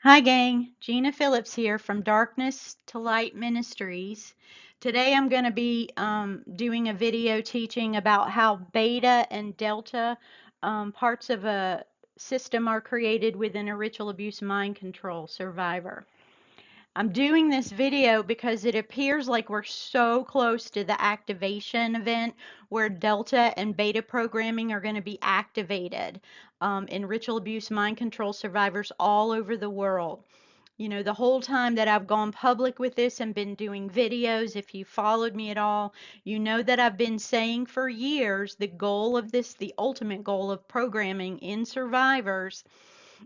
Hi, gang. Gina Phillips here from Darkness to Light Ministries. Today I'm going to be doing a video teaching about how beta and delta parts of a system are created within a ritual abuse mind control survivor. I'm doing this video because it appears like we're so close to the activation event where delta and beta programming are going to be activated in ritual abuse mind control survivors all over the world. You know, the whole time that I've gone public with this and been doing videos, if you followed me at all, you know that I've been saying for years the goal of this, the ultimate goal of programming in survivors,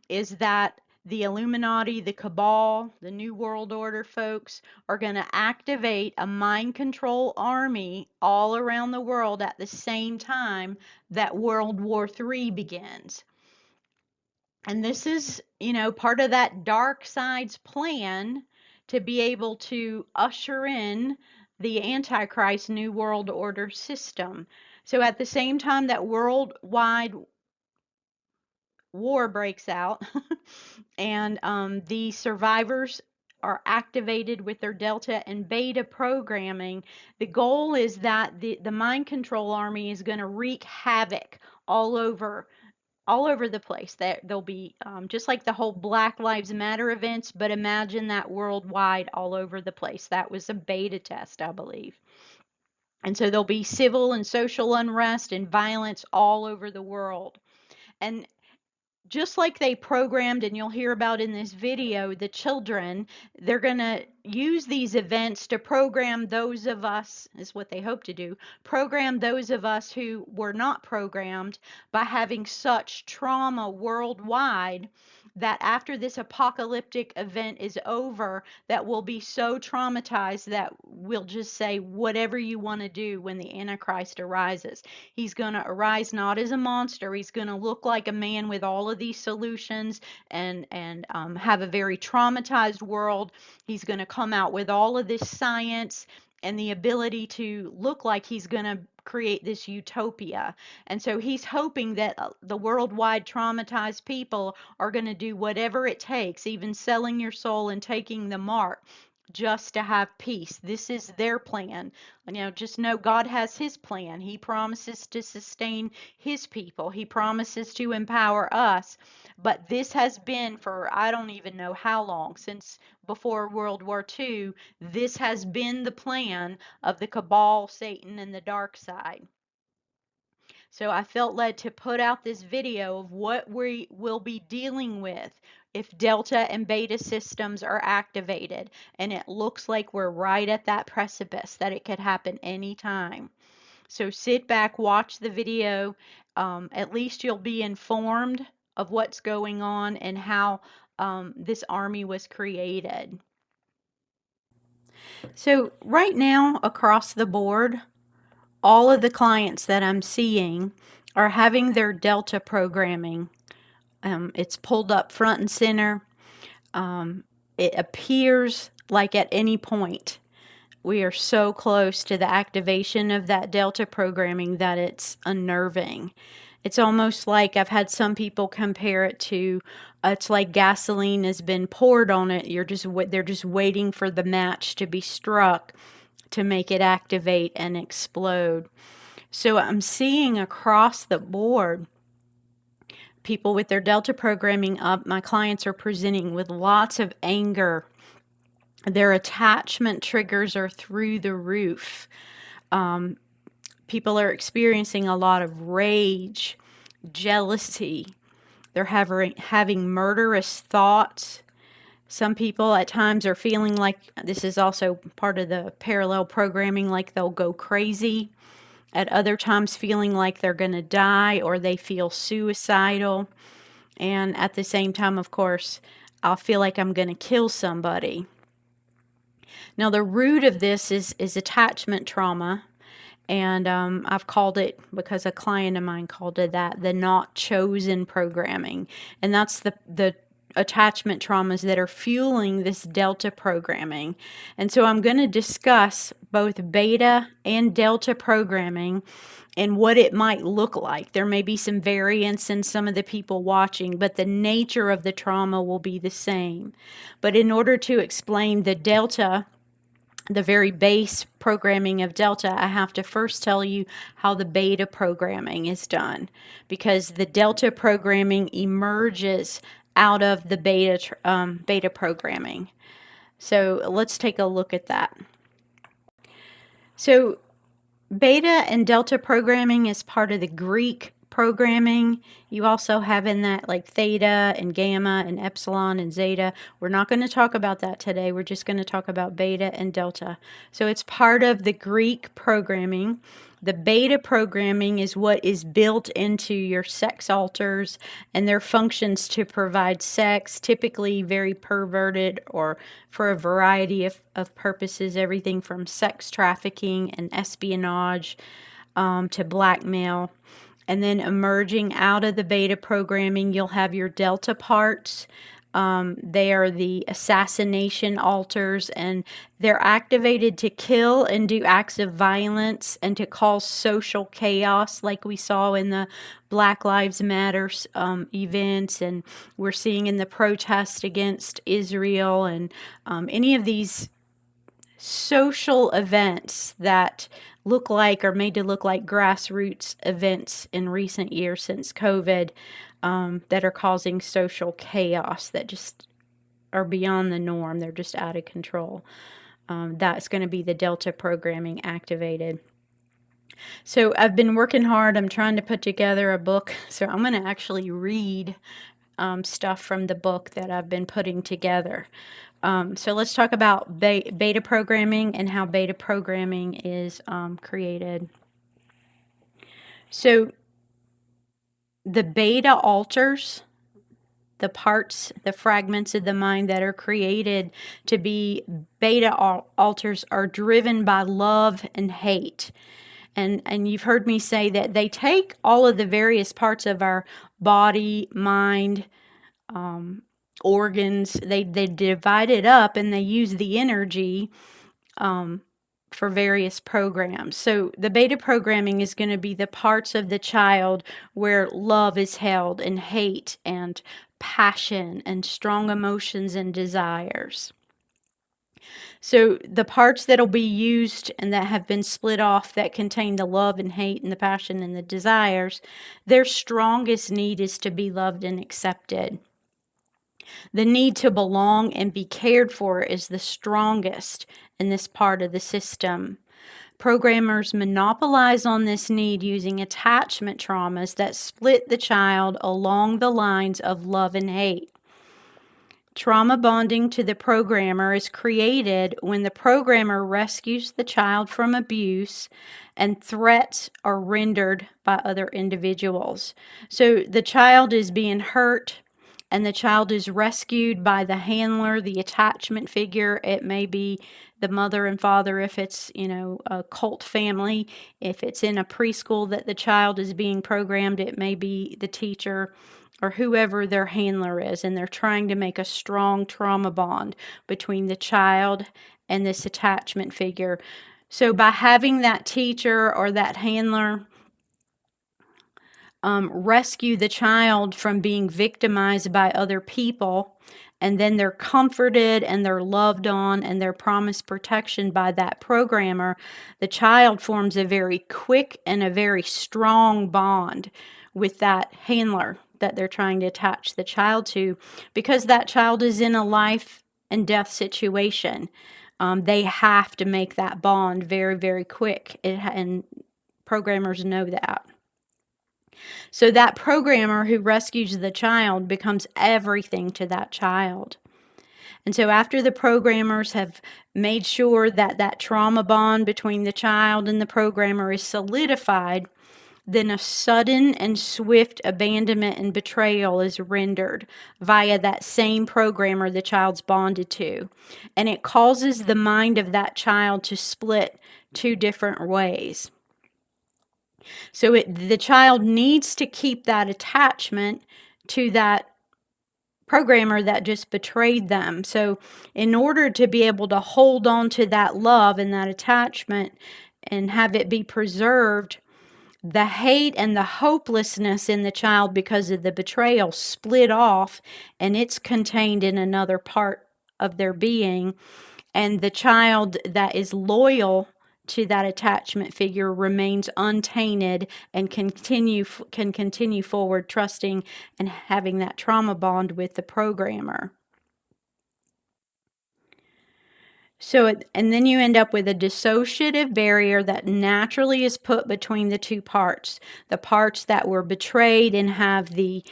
is that the Illuminati, the Cabal, the New World Order folks are going to activate a mind control army all around the world at the same time that World War III begins. And this is, you know, part of that dark side's plan to be able to usher in the Antichrist New World Order system. So at the same time that worldwide war breaks out and the survivors are activated with their delta and beta programming, the goal is that the mind control army is going to wreak havoc all over the place. That there'll be just like the whole Black Lives Matter events, but imagine that worldwide, all over the place. That was a beta test, I believe. And so there'll be civil and social unrest and violence all over the world. And just like they programmed, and you'll hear about in this video, the children, they're going to use these events to program those of us, is what they hope to do, program those of us who were not programmed by having such trauma worldwide that after this apocalyptic event is over, that we'll be so traumatized that we'll just say whatever you want to do when the Antichrist arises. He's going to arise not as a monster. He's going to look like a man with all of these solutions and have a very traumatized world. He's going to come out with all of this science and the ability to look like he's going to create this utopia. And so he's hoping that the worldwide traumatized people are going to do whatever it takes, even selling your soul and taking the mark, just to have peace. This is their plan. You know, just know God has his plan. He promises to sustain his people. He promises to empower us. But this has been for I don't even know how long, since before World War II, this has been the plan of the cabal, Satan, and the dark side. So I felt led to put out this video of what we will be dealing with if delta and beta systems are activated. And it looks like we're right at that precipice, that it could happen anytime. So sit back, watch the video. At least you'll be informed of what's going on and how this army was created. So right now, across the board, all of the clients that I'm seeing are having their delta programming. It's pulled up front and center. It appears like at any point we are so close to the activation of that delta programming that it's unnerving. It's almost like I've had some people compare it to it's like gasoline has been poured on it. They're just waiting for the match to be struck to make it activate and explode. So I'm seeing across the board people with their delta programming up. My clients are presenting with lots of anger. Their attachment triggers are through the roof. People are experiencing a lot of rage, jealousy. They're having murderous thoughts. Some people at times are feeling like, this is also part of the parallel programming, like they'll go crazy. At other times feeling like they're going to die, or they feel suicidal. And at the same time, of course, I'll feel like I'm going to kill somebody. Now, the root of this is attachment trauma. And I've called it, because a client of mine called it that, the not chosen programming. And that's the attachment traumas that are fueling this delta programming. And so I'm going to discuss both beta and delta programming and what it might look like. There may be some variance in some of the people watching, but the nature of the trauma will be the same. But in order to explain the delta, the very base programming of delta, I have to first tell you how the beta programming is done, because the delta programming emerges out of the beta programming. So let's take a look at that. So beta and delta programming is part of the Greek programming. You also have in that like theta and gamma and epsilon and zeta. We're not going to talk about that today. We're just going to talk about beta and delta. So it's part of the Greek programming. The beta programming is what is built into your sex alters, and their functions to provide sex, typically very perverted or for a variety of purposes, everything from sex trafficking and espionage to blackmail. And then emerging out of the beta programming, you'll have your delta parts. They are the assassination alters, and they're activated to kill and do acts of violence and to cause social chaos, like we saw in the Black Lives Matter events, and we're seeing in the protest against Israel, and any of these social events that look like or made to look like grassroots events in recent years since COVID, that are causing social chaos that just are beyond the norm. They're just out of control. That's going to be the delta programming activated. So I've been working hard. I'm trying to put together a book. So I'm going to actually read stuff from the book that I've been putting together. So let's talk about beta programming and how beta programming is created. So the beta alters, the parts, the fragments of the mind that are created to be beta alters, are driven by love and hate. And you've heard me say that they take all of the various parts of our body, mind, organs, they divide it up, and they use the energy for various programs. So the beta programming is going to be the parts of the child where love is held, and hate and passion and strong emotions and desires. So the parts that'll be used and that have been split off that contain the love and hate and the passion and the desires, their strongest need is to be loved and accepted. The need to belong and be cared for is the strongest in this part of the system. Programmers monopolize on this need using attachment traumas that split the child along the lines of love and hate. Trauma bonding to the programmer is created when the programmer rescues the child from abuse and threats are rendered by other individuals. So the child is being hurt, and the child is rescued by the handler, the attachment figure. It may be the mother and father if it's, a cult family. If it's in a preschool that the child is being programmed, it may be the teacher or whoever their handler is, and they're trying to make a strong trauma bond between the child and this attachment figure. So by having that teacher or that handler rescue the child from being victimized by other people, and then they're comforted and they're loved on and they're promised protection by that programmer, the child forms a very quick and a very strong bond with that handler that they're trying to attach the child to, because that child is in a life and death situation. They have to make that bond very, very quick, and programmers know that. So that programmer who rescues the child becomes everything to that child. And so after the programmers have made sure that that trauma bond between the child and the programmer is solidified, then a sudden and swift abandonment and betrayal is rendered via that same programmer the child's bonded to. And it causes the mind of that child to split two different ways. So the child needs to keep that attachment to that programmer that just betrayed them. So in order to be able to hold on to that love and that attachment and have it be preserved, The hate and the hopelessness in the child because of the betrayal split off, and it's contained in another part of their being. And the child that is loyal to that attachment figure remains untainted and can continue forward, trusting and having that trauma bond with the programmer. So, and then you end up with a dissociative barrier that naturally is put between the two parts. The parts that were betrayed and have the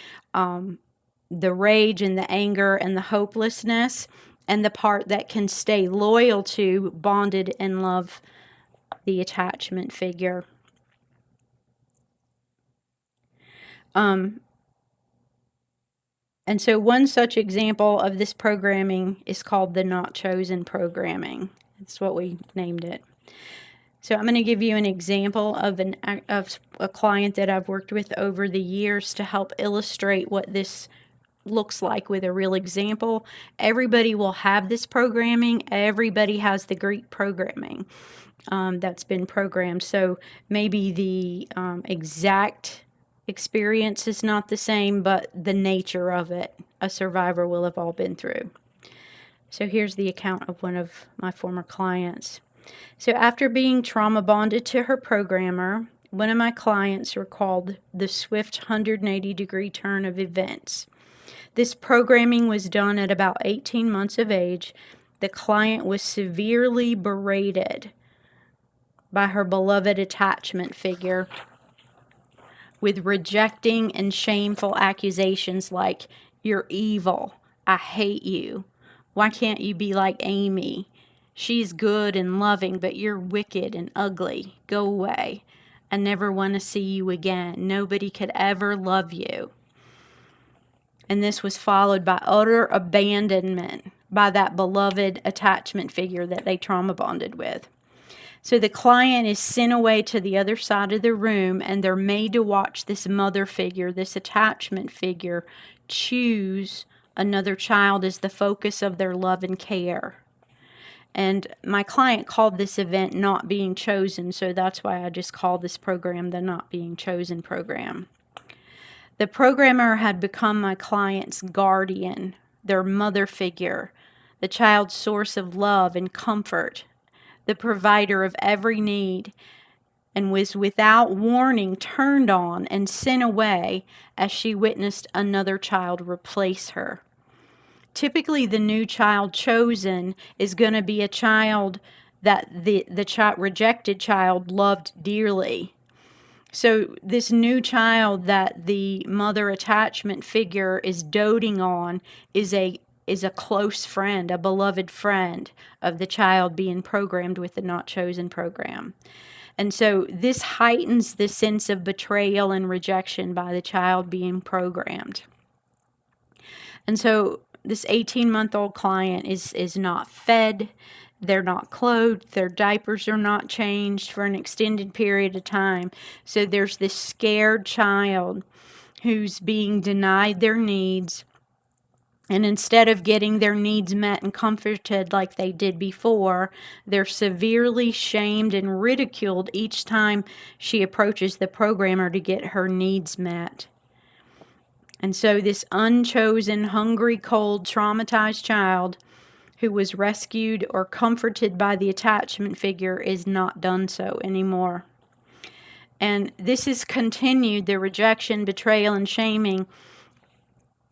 rage and the anger and the hopelessness, and the part that can stay loyal to, bonded, and love the attachment figure. And so one such example of this programming is called the not chosen programming. That's what we named it. So I'm going to give you an example of a client that I've worked with over the years to help illustrate what this looks like with a real example. Everybody will have this programming. Everybody has the Greek programming that's been programmed. So maybe the exact experience is not the same, but the nature of it, a survivor will have all been through. So here's the account of one of my former clients. So after being trauma bonded to her programmer, one of my clients recalled the swift 180-degree turn of events. This programming was done at about 18 months of age. The client was severely berated by her beloved attachment figure with rejecting and shameful accusations like, "You're evil. I hate you. Why can't you be like Amy? She's good and loving, but you're wicked and ugly. Go away. I never want to see you again. Nobody could ever love you." And this was followed by utter abandonment by that beloved attachment figure that they trauma bonded with. So the client is sent away to the other side of the room, and they're made to watch this mother figure, this attachment figure, choose another child as the focus of their love and care. And my client called this event Not Being Chosen, so that's why I just call this program the Not Being Chosen program. The programmer had become my client's guardian, their mother figure, the child's source of love and comfort, the provider of every need, and was without warning turned on and sent away as she witnessed another child replace her. Typically, the new child chosen is going to be a child that the rejected child loved dearly. So this new child that the mother attachment figure is doting on is a close friend, a beloved friend of the child being programmed with the not chosen program. And so this heightens the sense of betrayal and rejection by the child being programmed. And so this 18-month-old client is not fed, they're not clothed, their diapers are not changed for an extended period of time. So there's this scared child who's being denied their needs. And instead of getting their needs met and comforted like they did before, they're severely shamed and ridiculed each time she approaches the programmer to get her needs met. And so this unchosen, hungry, cold, traumatized child who was rescued or comforted by the attachment figure is not done so anymore. And this is continued, the rejection, betrayal, and shaming,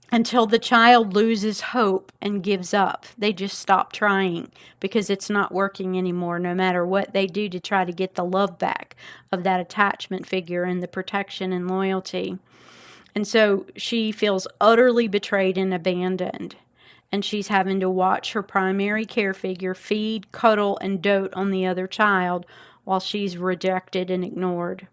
until the child loses hope and gives up. They just stop trying because it's not working anymore, no matter what they do to try to get the love back of that attachment figure and the protection and loyalty. And so she feels utterly betrayed and abandoned. And she's having to watch her primary care figure feed, cuddle, and dote on the other child while she's rejected and ignored.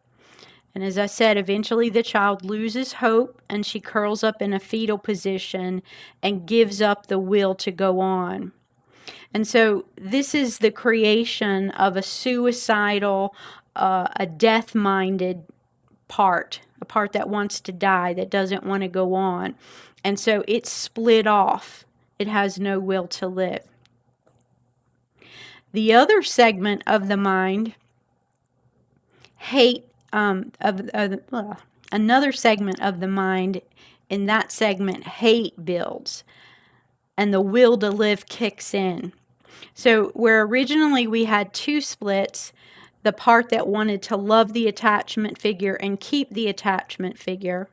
And as I said, eventually the child loses hope and she curls up in a fetal position and gives up the will to go on. And so this is the creation of a suicidal, a death-minded part, a part that wants to die, that doesn't want to go on. And so it's split off. It has no will to live. The other segment of the mind another segment of the mind. In that segment, hate builds and the will to live kicks in. So where originally we had two splits, the part that wanted to love the attachment figure and keep the attachment figure,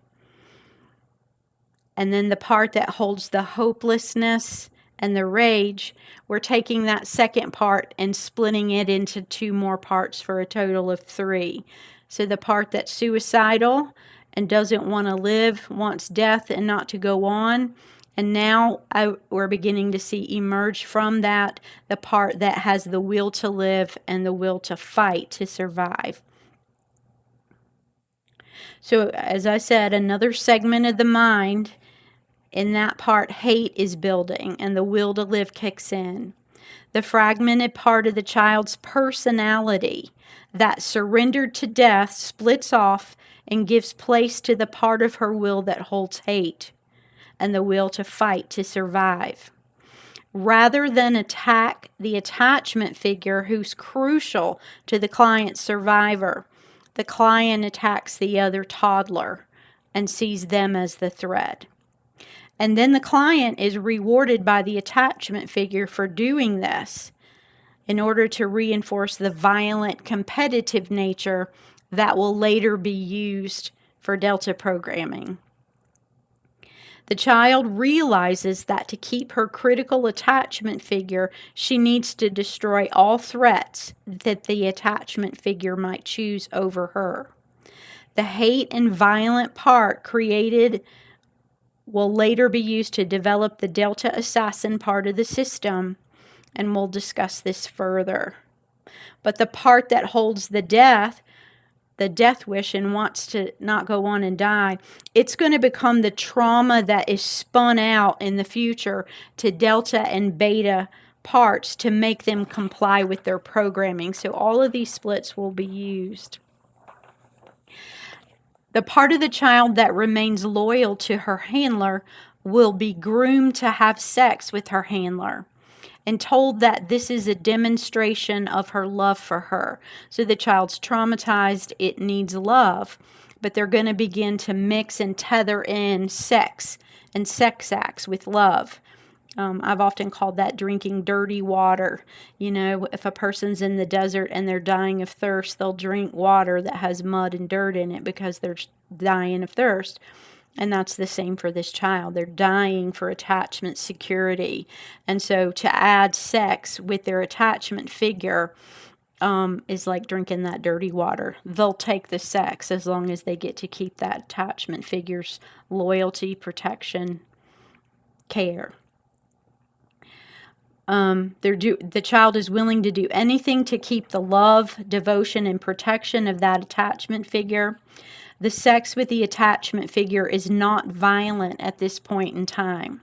and then the part that holds the hopelessness and the rage, we're taking that second part and splitting it into two more parts for a total of three. So the part that's suicidal and doesn't want to live, wants death and not to go on. And now we're beginning to see emerge from that the part that has the will to live and the will to fight to survive. So as I said, another segment of the mind, in that part, hate is building and the will to live kicks in. The fragmented part of the child's personality that surrendered to death splits off and gives place to the part of her will that holds hate and the will to fight to survive. Rather than attack the attachment figure who's crucial to the client's survivor, the client attacks the other toddler and sees them as the threat. And then the client is rewarded by the attachment figure for doing this in order to reinforce the violent competitive nature that will later be used for Delta programming. The child realizes that to keep her critical attachment figure, she needs to destroy all threats that the attachment figure might choose over her. The hate and violent part created will later be used to develop the Delta assassin part of the system, and we'll discuss this further. But the part that holds the death wish and wants to not go on and die, it's going to become the trauma that is spun out in the future to Delta and Beta parts to make them comply with their programming. So all of these splits will be used. The part of the child that remains loyal to her handler will be groomed to have sex with her handler and told that this is a demonstration of her love for her. So the child's traumatized, it needs love, but they're going to begin to mix and tether in sex and sex acts with love. I've often called that drinking dirty water. You know, if a person's in the desert and they're dying of thirst, they'll drink water that has mud and dirt in it because they're dying of thirst. And that's the same for this child. They're dying for attachment security. And so to add sex with their attachment figure is like drinking that dirty water. They'll take the sex as long as they get to keep that attachment figure's loyalty, protection, care. The child is willing to do anything to keep the love, devotion, and protection of that attachment figure. The sex with the attachment figure is not violent at this point in time.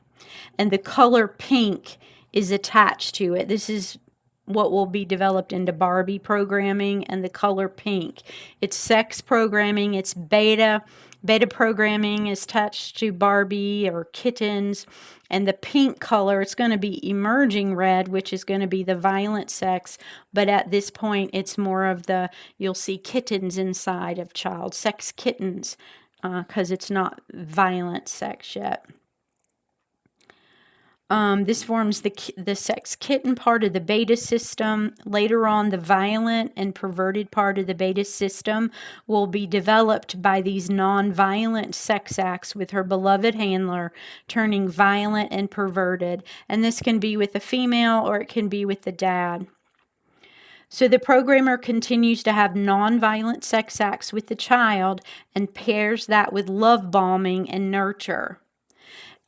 And the color pink is attached to it. This is what will be developed into Barbie programming, and the color pink. It's sex programming, it's beta. Beta programming is attached to Barbie or kittens. And the pink color, it's going to be emerging red, which is going to be the violent sex. But at this point, it's more of you'll see kittens inside of child, sex kittens, because it's not violent sex yet. This forms the sex kitten part of the beta system. Later on, the violent and perverted part of the beta system will be developed by these non-violent sex acts with her beloved handler, turning violent and perverted. And this can be with the female or it can be with the dad. So the programmer continues to have non-violent sex acts with the child and pairs that with love bombing and nurture.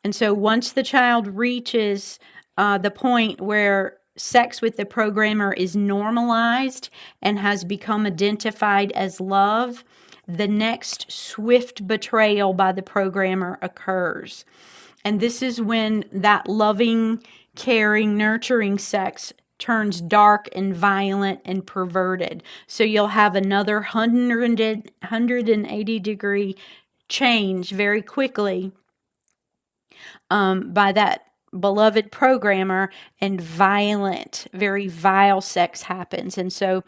And so once the child reaches the point where sex with the programmer is normalized and has become identified as love, the next swift betrayal by the programmer occurs. And this is when that loving, caring, nurturing sex turns dark and violent and perverted. So you'll have another 180 degree change very quickly by that beloved programmer, and violent, very vile sex happens. And so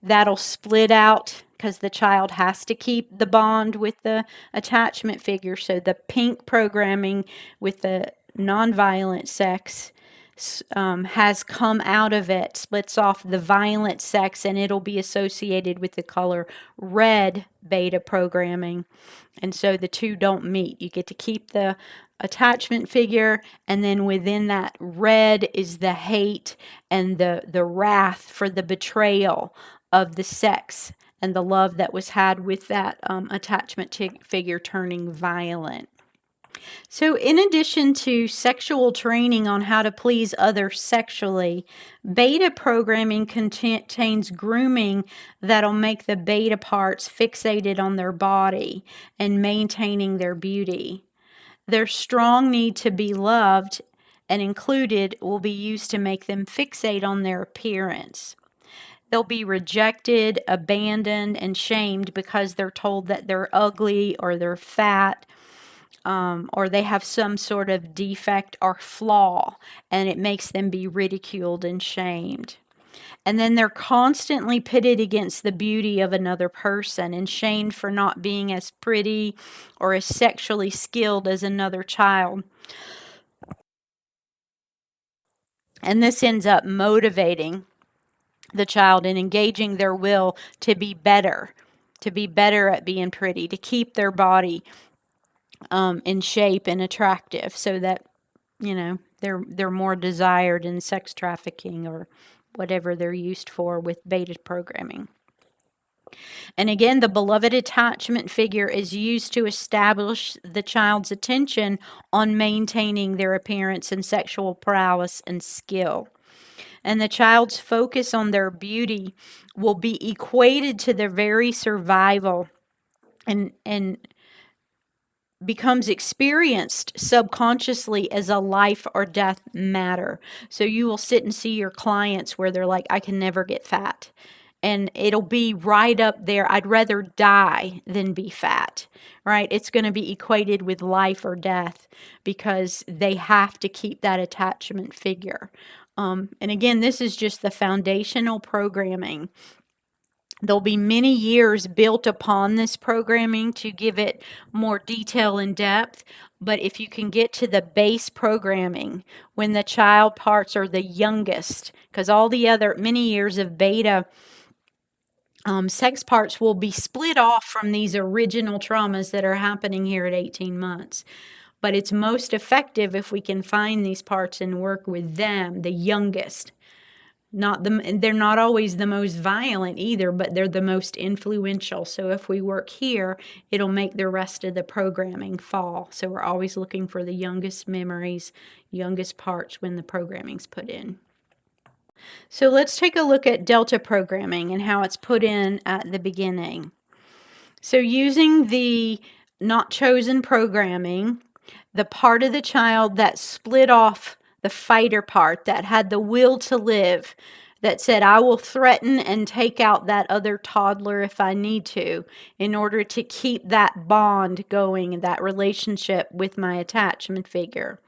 that'll split out because the child has to keep the bond with the attachment figure. So the pink programming with the nonviolent sex has come out of it, splits off the violent sex, and it'll be associated with the color red beta programming. And so the two don't meet. You get to keep the attachment figure, and then within that red is the hate and the wrath for the betrayal of the sex and the love that was had with that attachment figure turning violent. So, in addition to sexual training on how to please others sexually, beta programming contains grooming that'll make the beta parts fixated on their body and maintaining their beauty. Their strong need to be loved and included will be used to make them fixate on their appearance. They'll be rejected, abandoned, and shamed because they're told that they're ugly or they're fat, or they have some sort of defect or flaw, and it makes them be ridiculed and shamed. And then they're constantly pitted against the beauty of another person and shamed for not being as pretty or as sexually skilled as another child. And this ends up motivating the child and engaging their will to be better at being pretty, to keep their body in shape and attractive, so that they're more desired in sex trafficking or whatever they're used for with beta programming. And again, the beloved attachment figure is used to establish the child's attention on maintaining their appearance and sexual prowess and skill. And the child's focus on their beauty will be equated to their very survival and becomes experienced subconsciously as a life or death matter. So you will sit and see your clients where they're like, I can never get fat. And it'll be right up there. I'd rather die than be fat, right? It's going to be equated with life or death because they have to keep that attachment figure. And again, this is just the foundational programming. There'll be many years built upon this programming to give it more detail and depth. But if you can get to the base programming when the child parts are the youngest, because all the other many years of beta sex parts will be split off from these original traumas that are happening here at 18 months. But it's most effective if we can find these parts and work with them, the youngest. They're not always the most violent either, but they're the most influential. So if we work here, it'll make the rest of the programming fall. So we're always looking for the youngest memories, youngest parts when the programming's put in. So let's take a look at delta programming and how it's put in at the beginning. So using the not chosen programming, the part of the child that split off the fighter part, that had the will to live, that said, I will threaten and take out that other toddler if I need to in order to keep that bond going, that relationship with my attachment figure.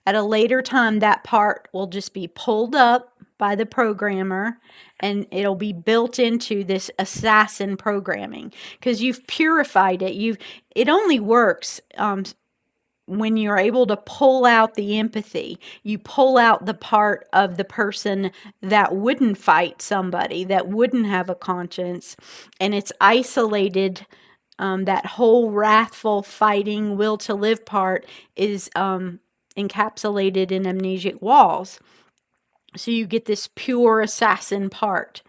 At a later time, that part will just be pulled up by the programmer and it'll be built into this assassin programming because you've purified it. It only works when you're able to pull out the empathy. You pull out the part of the person that wouldn't fight somebody, that wouldn't have a conscience, and it's isolated. That whole wrathful, fighting, will to live part is encapsulated in amnesic walls. So you get this pure assassin part.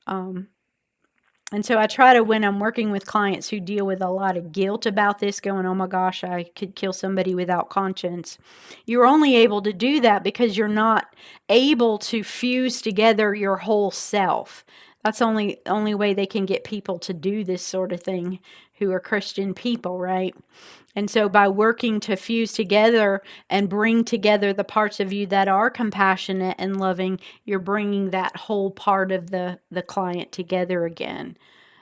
And so I try to, when I'm working with clients who deal with a lot of guilt about this, going, oh my gosh, I could kill somebody without conscience. You're only able to do that because you're not able to fuse together your whole self. That's the only way they can get people to do this sort of thing who are Christian people, right? And so by working to fuse together and bring together the parts of you that are compassionate and loving, you're bringing that whole part of the client together again.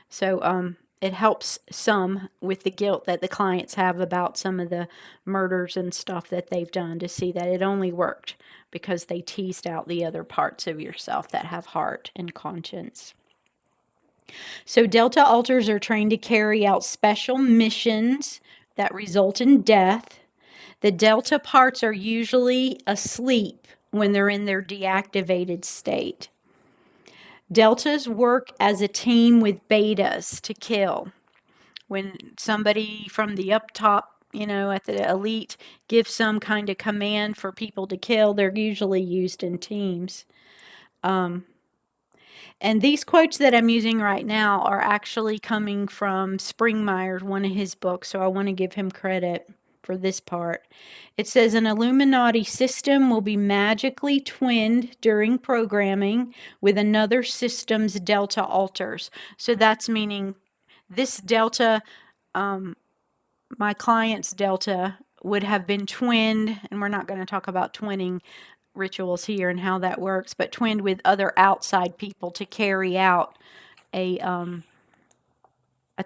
So it helps some with the guilt that the clients have about some of the murders and stuff that they've done, to see that it only worked because they teased out the other parts of yourself that have heart and conscience. So delta alters are trained to carry out special missions that result in death. The delta parts are usually asleep when they're in their deactivated state. Deltas work as a team with betas to kill. When somebody from the up top, at the elite gives some kind of command for people to kill, they're usually used in teams. And these quotes that I'm using right now are actually coming from Springmeier, one of his books, so I want to give him credit for this part. It says an Illuminati system will be magically twinned during programming with another system's delta alters. So that's meaning this delta, my client's delta, would have been twinned, and we're not going to talk about twinning rituals here and how that works, but twinned with other outside people to carry out a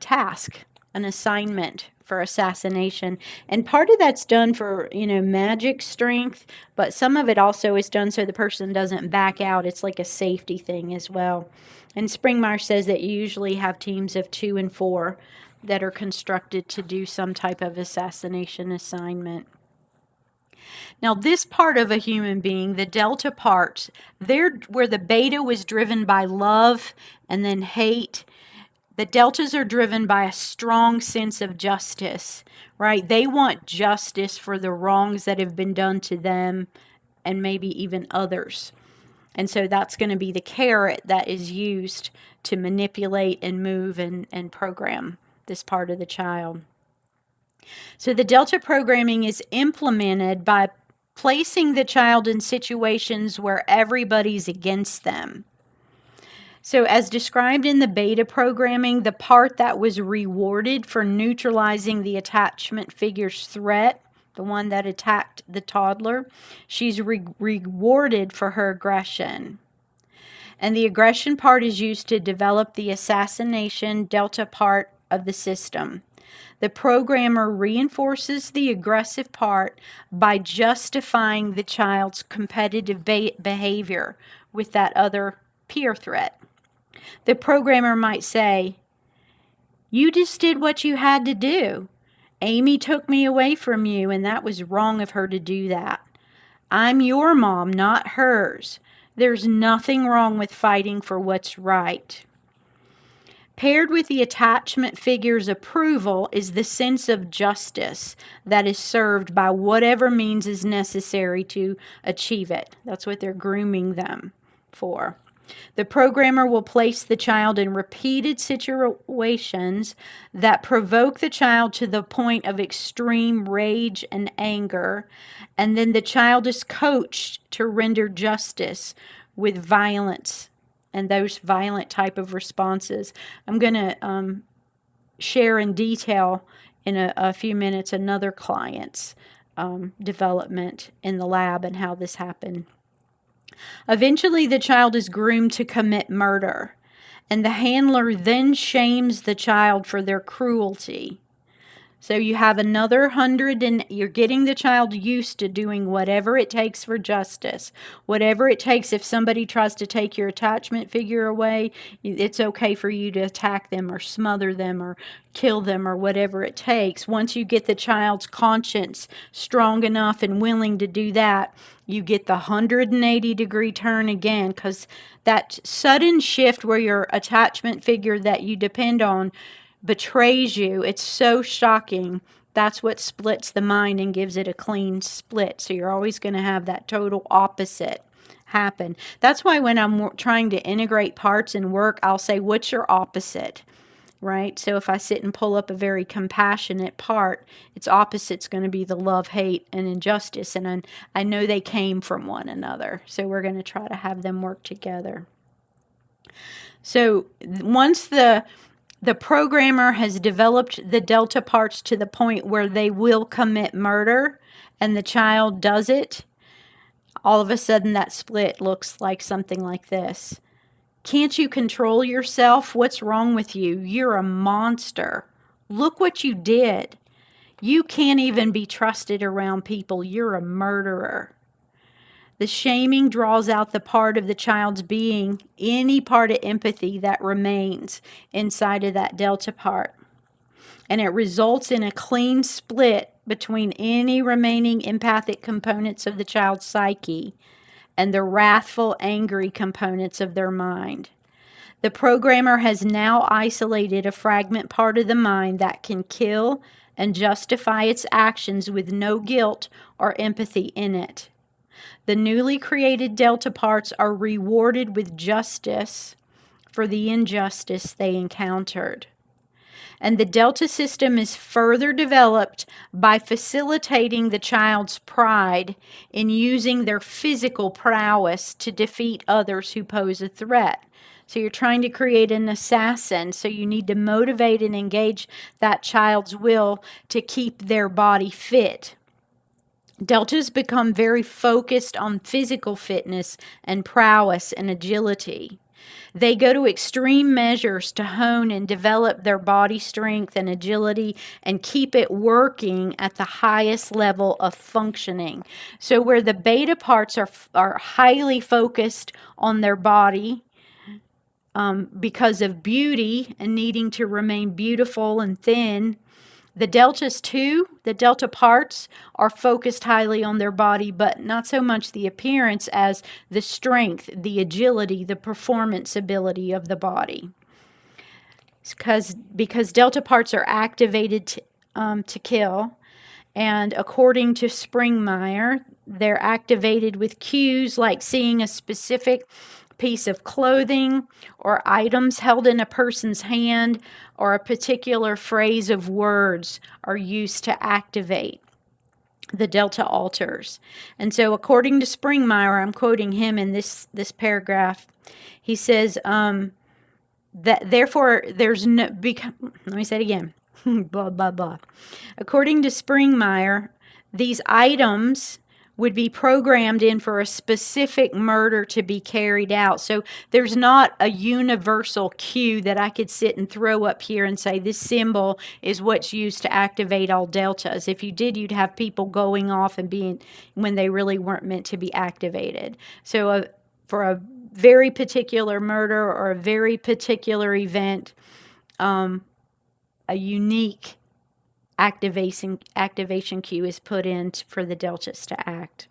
task, an assignment for assassination. And part of that's done for, magic strength, but some of it also is done so the person doesn't back out. It's like a safety thing as well. And Springmeier says that you usually have teams of 2 and 4 that are constructed to do some type of assassination assignment. Now, this part of a human being, the delta parts, they're where the beta was driven by love and then hate. The deltas are driven by a strong sense of justice, right? They want justice for the wrongs that have been done to them and maybe even others. And so that's going to be the carrot that is used to manipulate and move and program this part of the child. So the delta programming is implemented by placing the child in situations where everybody's against them. So as described in the beta programming, the part that was rewarded for neutralizing the attachment figure's threat, the one that attacked the toddler, she's rewarded for her aggression. And the aggression part is used to develop the assassination delta part of the system. The programmer reinforces the aggressive part by justifying the child's competitive behavior with that other peer threat. The programmer might say, "You just did what you had to do. Amy took me away from you, and that was wrong of her to do that. I'm your mom, not hers. There's nothing wrong with fighting for what's right." Paired with the attachment figure's approval is the sense of justice that is served by whatever means is necessary to achieve it. That's what they're grooming them for. The programmer will place the child in repeated situations that provoke the child to the point of extreme rage and anger, and then the child is coached to render justice with violence and those violent type of responses. I'm going to share in detail in a few minutes another client's development in the lab and how this happened. Eventually, the child is groomed to commit murder, and the handler then shames the child for their cruelty. So you have another 100, and you're getting the child used to doing whatever it takes for justice. Whatever it takes. If somebody tries to take your attachment figure away, it's okay for you to attack them or smother them or kill them or whatever it takes. Once you get the child's conscience strong enough and willing to do that, you get the 180-degree turn again, because that sudden shift where your attachment figure that you depend on betrays you, it's so shocking. That's what splits the mind and gives it a clean split. So you're always going to have that total opposite happen. That's why when I'm trying to integrate parts in work, I'll say, what's your opposite? Right? So if I sit and pull up a very compassionate part, its opposite's going to be the love, hate, and injustice. And I know they came from one another. So we're going to try to have them work together. So once the programmer has developed the delta parts to the point where they will commit murder and the child does it, all of a sudden that split looks like something like this. Can't you control yourself? What's wrong with you? You're a monster. Look what you did. You can't even be trusted around people. You're a murderer. The shaming draws out the part of the child's being, any part of empathy that remains inside of that delta part. And it results in a clean split between any remaining empathic components of the child's psyche and the wrathful, angry components of their mind. The programmer has now isolated a fragment part of the mind that can kill and justify its actions with no guilt or empathy in it. The newly created delta parts are rewarded with justice for the injustice they encountered. And the delta system is further developed by facilitating the child's pride in using their physical prowess to defeat others who pose a threat. So you're trying to create an assassin, so you need to motivate and engage that child's will to keep their body fit. Deltas become very focused on physical fitness and prowess and agility. They go to extreme measures to hone and develop their body strength and agility and keep it working at the highest level of functioning. So where the beta parts are highly focused on their body because of beauty and needing to remain beautiful and thin, the deltas too, the delta parts are focused highly on their body, but not so much the appearance as the strength, the agility, the performance ability of the body. Because delta parts are activated to kill, and according to Springmeier, they're activated with cues like seeing a specific piece of clothing or items held in a person's hand, or a particular phrase of words are used to activate the delta alters. And so according to Springmeier, I'm quoting him in this paragraph, he says that therefore there's no, let me say it again, blah, blah, blah. According to Springmeier, these items would be programmed in for a specific murder to be carried out. So there's not a universal cue that I could sit and throw up here and say this symbol is what's used to activate all deltas. If you did, you'd have people going off and being when they really weren't meant to be activated. So for a very particular murder or a very particular event, a unique activation cue is put in for the deltas to act.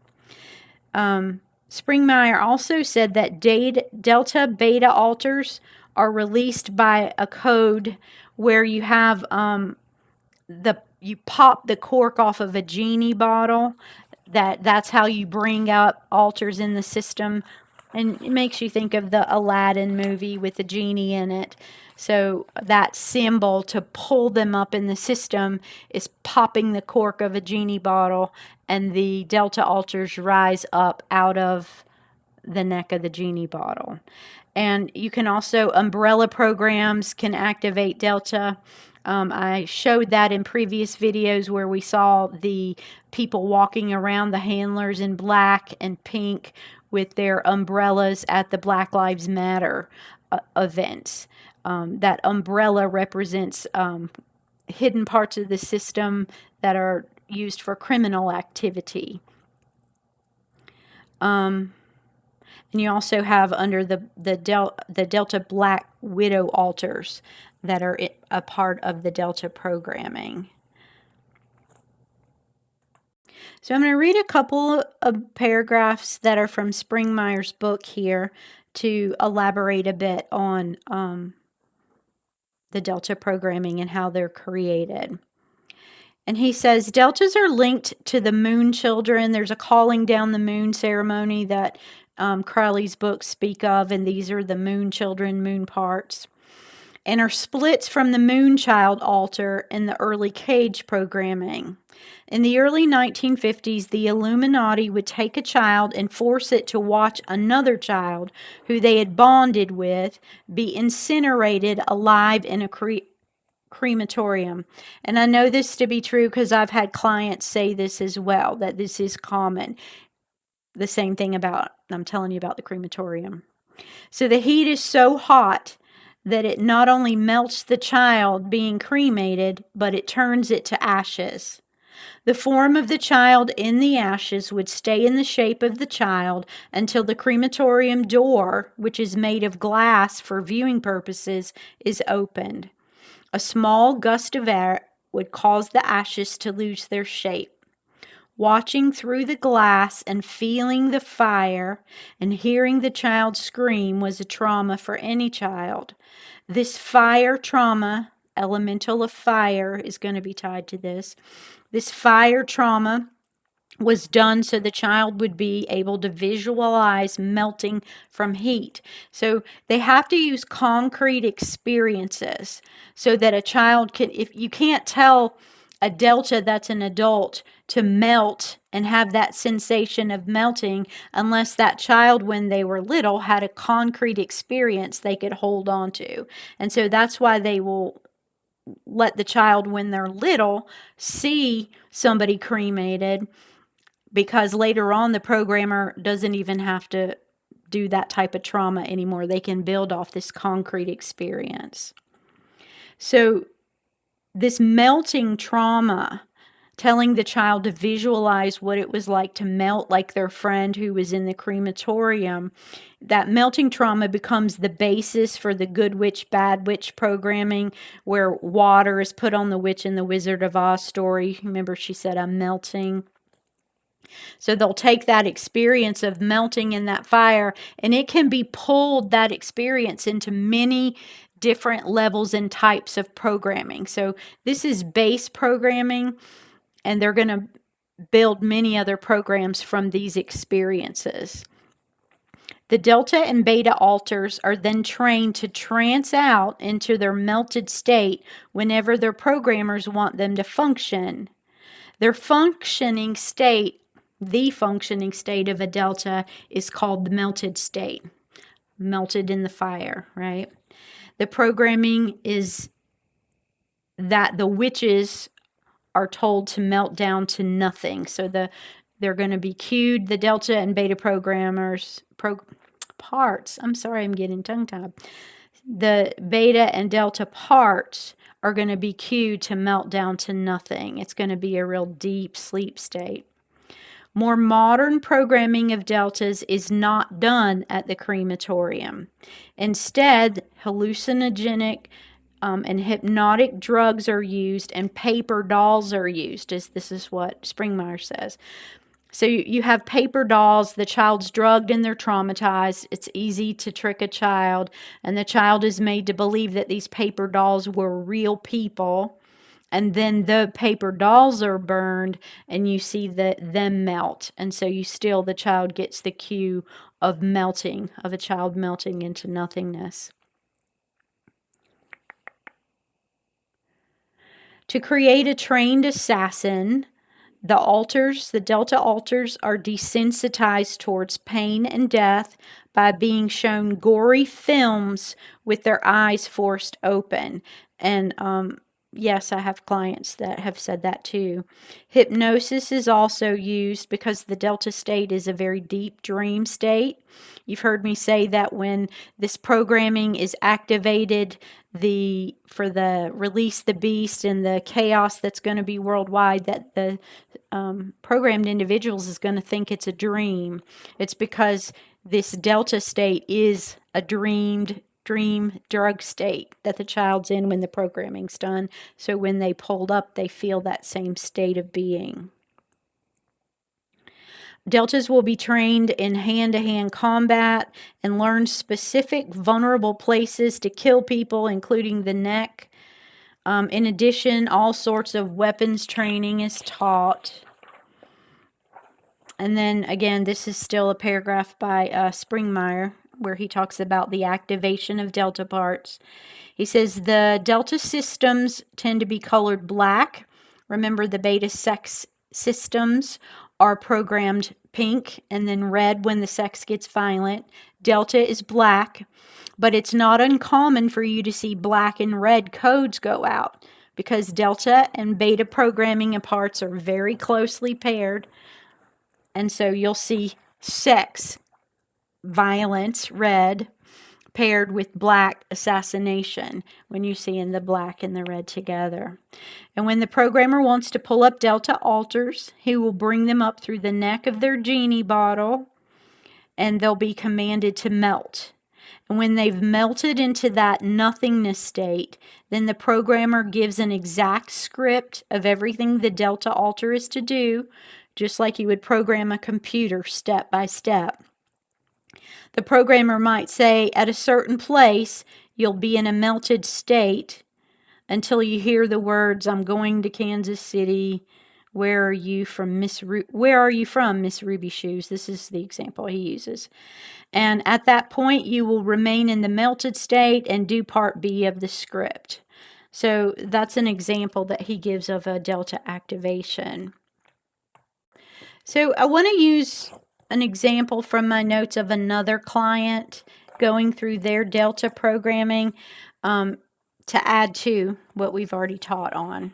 Springmeier also said that delta beta alters are released by a code where you have you pop the cork off of a genie bottle. That's how you bring up alters in the system, and it makes you think of the Aladdin movie with the genie in it. So that symbol to pull them up in the system is popping the cork of a genie bottle, and the delta alters rise up out of the neck of the genie bottle. And you can also, umbrella programs can activate delta. I showed that in previous videos where we saw the people walking around, the handlers in black and pink with their umbrellas at the Black Lives Matter events. That umbrella represents hidden parts of the system that are used for criminal activity. And you also have under the Delta Black Widow alters that are a part of the Delta programming. So I'm going to read a couple of paragraphs that are from Springmeier's book here to elaborate a bit on the delta programming and how they're created. And he says, deltas are linked to the moon children. There's a calling down the moon ceremony that Crowley's books speak of, and these are the moon children, moon parts, and are splits from the moon child altar in the early cage programming. In the early 1950s, the Illuminati would take a child and force it to watch another child who they had bonded with be incinerated alive in a crematorium. And I know this to be true because I've had clients say this as well, that this is common. The same thing I'm telling you about the crematorium. So the heat is so hot that it not only melts the child being cremated, but it turns it to ashes. The form of the child in the ashes would stay in the shape of the child until the crematorium door, which is made of glass for viewing purposes, is opened. A small gust of air would cause the ashes to lose their shape. Watching through the glass and feeling the fire and hearing the child scream was a trauma for any child. This fire trauma, elemental of fire, is going to be tied to this. This fire trauma was done so the child would be able to visualize melting from heat. So they have to use concrete experiences so that a child can, if you can't tell a delta that's an adult to melt and have that sensation of melting unless that child when they were little had a concrete experience they could hold on to. And so that's why they will let the child when they're little see somebody cremated, because later on the programmer doesn't even have to do that type of trauma anymore. They can build off this concrete experience. So this melting trauma, telling the child to visualize what it was like to melt like their friend who was in the crematorium, that melting trauma becomes the basis for the good witch, bad witch programming, where water is put on the witch in the Wizard of Oz story. Remember, she said, I'm melting. So they'll take that experience of melting in that fire, and it can be pulled, that experience, into many different levels and types of programming. So this is base programming, and they're going to build many other programs from these experiences. The delta and beta alters are then trained to trance out into their melted state whenever their programmers want them to function. Their functioning state, the functioning state of a delta, is called the melted state. Melted in the fire, right? The programming is that the witches are told to melt down to nothing. So they're going to be cued, the delta and beta programmers, parts. I'm sorry, I'm getting tongue-tied. The beta and delta parts are going to be cued to melt down to nothing. It's going to be a real deep sleep state. More modern programming of deltas is not done at the crematorium. Instead, hallucinogenic and hypnotic drugs are used, and paper dolls are used, as this is what Springmeyer says. So you have paper dolls, the child's drugged and they're traumatized. It's easy to trick a child, and the child is made to believe that these paper dolls were real people. And then the paper dolls are burned and you see them melt. And so the child gets the cue of melting, of a child melting into nothingness. To create a trained assassin, the delta alters are desensitized towards pain and death by being shown gory films with their eyes forced open. And yes, I have clients that have said that too. Hypnosis is also used because the delta state is a very deep dream state. You've heard me say that when this programming is activated, for the release the beast and the chaos that's going to be worldwide, that the programmed individuals is going to think it's a dream. It's because this delta state is a dream drug state that the child's in when the programming's done. So when they pulled up, they feel that same state of being. Deltas will be trained in hand-to-hand combat and learn specific vulnerable places to kill people, including the neck. In addition, all sorts of weapons training is taught. And then again, this is still a paragraph by Springmeyer, where he talks about the activation of delta parts. He says the delta systems tend to be colored black. Remember, the beta sex systems are programmed pink and then red when the sex gets violent. Delta is black, but it's not uncommon for you to see black and red codes go out because delta and beta programming and parts are very closely paired. And so you'll see sex, violence, red, paired with black, assassination, when you see in the black and the red together. And when the programmer wants to pull up delta alters, he will bring them up through the neck of their genie bottle, and they'll be commanded to melt. And when they've melted into that nothingness state, then the programmer gives an exact script of everything the delta alter is to do, just like you would program a computer step by step. The programmer might say, at a certain place, you'll be in a melted state until you hear the words, I'm going to Kansas City. Where are you from, Miss Ruby Shoes? This is the example he uses. And at that point, you will remain in the melted state and do part B of the script. So that's an example that he gives of a delta activation. So I want to use an example from my notes of another client going through their delta programming to add to what we've already taught on.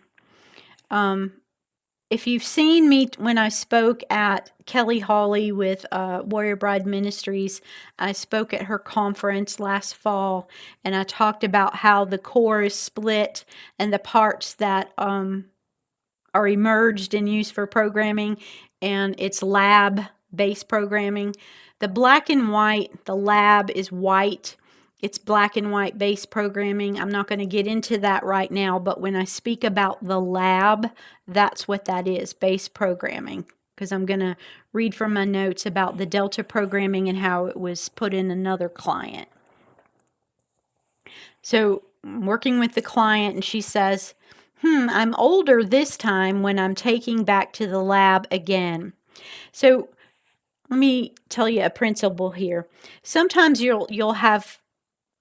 If you've seen me when I spoke at Kelly Hawley with Warrior Bride Ministries, I spoke at her conference last fall, and I talked about how the core is split and the parts that are emerged and used for programming, and it's lab-based programming. The black and white, the lab is white. It's black and white based programming. I'm not going to get into that right now, but when I speak about the lab, that's what that is, base programming, because I'm going to read from my notes about the delta programming and how it was put in another client. So I'm working with the client, and she says, I'm older this time when I'm taking back to the lab again. So let me tell you a principle here. Sometimes you'll have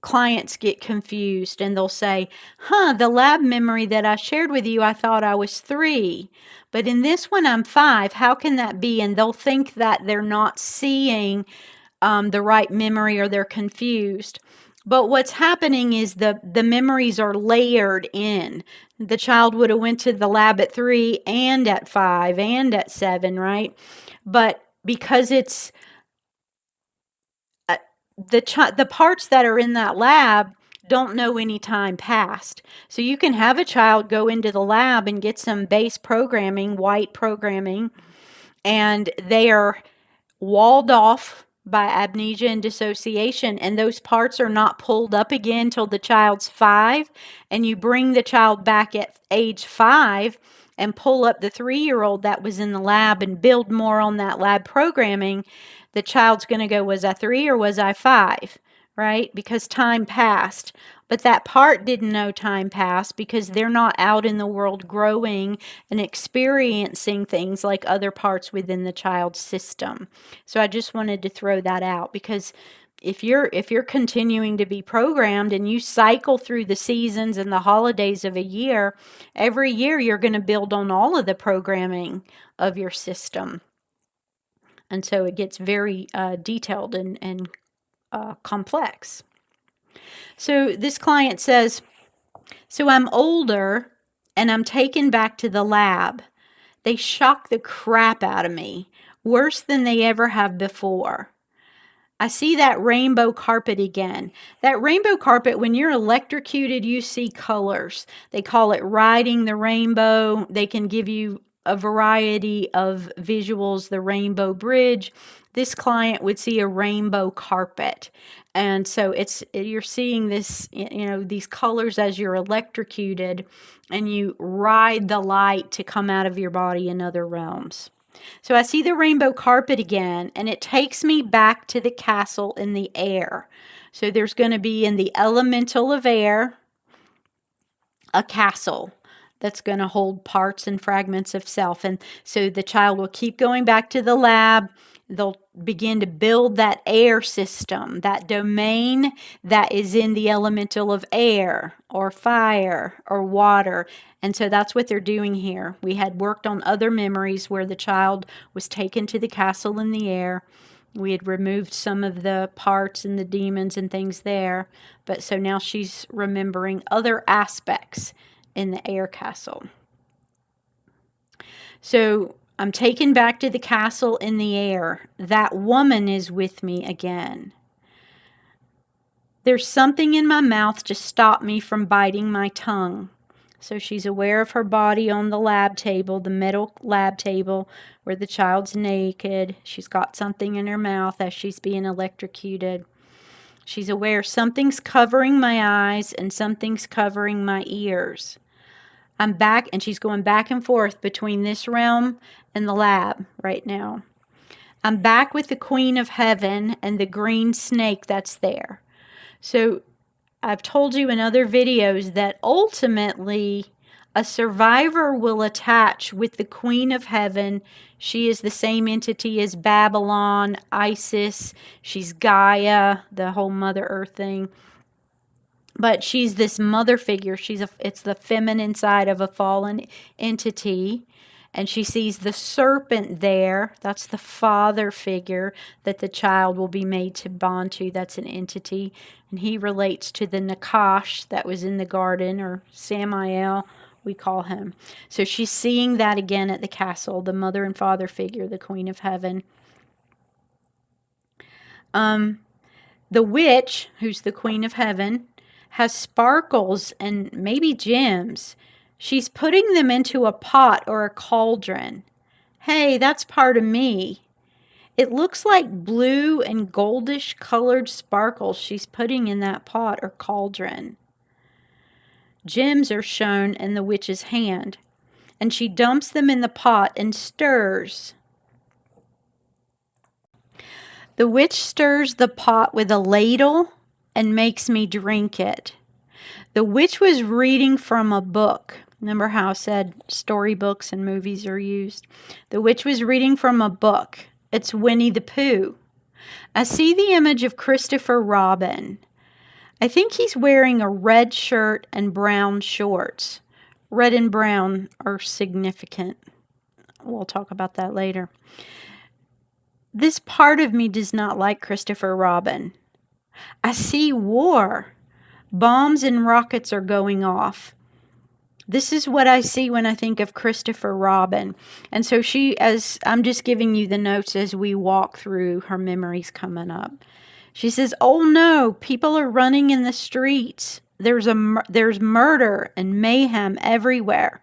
clients get confused, and they'll say, the lab memory that I shared with you, I thought I was 3, but in this one I'm 5. How can that be? And they'll think that they're not seeing the right memory, or they're confused. But what's happening is the memories are layered in. The child would have went to the lab at 3 and at 5 and at 7, right? But because it's the parts that are in that lab don't know any time passed. So you can have a child go into the lab and get some base programming, white programming, and they are walled off by amnesia and dissociation, and those parts are not pulled up again till the child's 5, and you bring the child back at age 5 and pull up the 3-year-old that was in the lab and build more on that lab programming. The child's going to go, was I 3 or was I 5? Right? Because time passed. But that part didn't know time passed because they're not out in the world growing and experiencing things like other parts within the child's system. So I just wanted to throw that out, because if you're continuing to be programmed and you cycle through the seasons and the holidays of a year, every year you're going to build on all of the programming of your system. And so it gets very detailed and complex. So this client says, so I'm older and I'm taken back to the lab. They shock the crap out of me, worse than they ever have before. I see that rainbow carpet again. That rainbow carpet, when you're electrocuted, you see colors. They call it riding the rainbow. They can give you a variety of visuals, the rainbow bridge. This client would see a rainbow carpet. And so you're seeing this, these colors as you're electrocuted, and you ride the light to come out of your body in other realms. So I see the rainbow carpet again, and it takes me back to the castle in the air. So there's going to be, in the elemental of air, a castle that's going to hold parts and fragments of self. And so the child will keep going back to the lab. They'll begin to build that air system, that domain that is in the elemental of air or fire or water. And so that's what they're doing here. We had worked on other memories where the child was taken to the castle in the air. We had removed some of the parts and the demons and things there. But so now she's remembering other aspects in the air castle. So I'm taken back to the castle in the air. That woman is with me again. There's something in my mouth to stop me from biting my tongue. So she's aware of her body on the lab table, the metal lab table where the child's naked. She's got something in her mouth as she's being electrocuted. She's aware something's covering my eyes and something's covering my ears. I'm back, and she's going back and forth between this realm and the lab right now. I'm back with the Queen of Heaven and the green snake that's there. So I've told you in other videos that ultimately a survivor will attach with the Queen of Heaven. She is the same entity as Babylon, Isis. She's Gaia, the whole Mother Earth thing. But she's this mother figure. It's the feminine side of a fallen entity. And she sees the serpent there. That's the father figure that the child will be made to bond to. That's an entity. And he relates to the Nakash that was in the garden, or Samael, we call him. So she's seeing that again at the castle, the mother and father figure, the Queen of Heaven. The witch, who's the Queen of Heaven, has sparkles and maybe gems. She's putting them into a pot or a cauldron. Hey, that's part of me. It looks like blue and goldish colored sparkles she's putting in that pot or cauldron. Gems are shown in the witch's hand, and she dumps them in the pot and stirs. The witch stirs the pot with a ladle and makes me drink it. The witch was reading from a book. Remember how I said storybooks and movies are used? The witch was reading from a book. It's Winnie the Pooh. I see the image of Christopher Robin. I think he's wearing a red shirt and brown shorts. Red and brown are significant. We'll talk about that later. This part of me does not like Christopher Robin. I see war. Bombs and rockets are going off. This is what I see when I think of Christopher Robin. And so I'm just giving you the notes as we walk through her memories coming up. She says, oh no, people are running in the streets. There's murder and mayhem everywhere.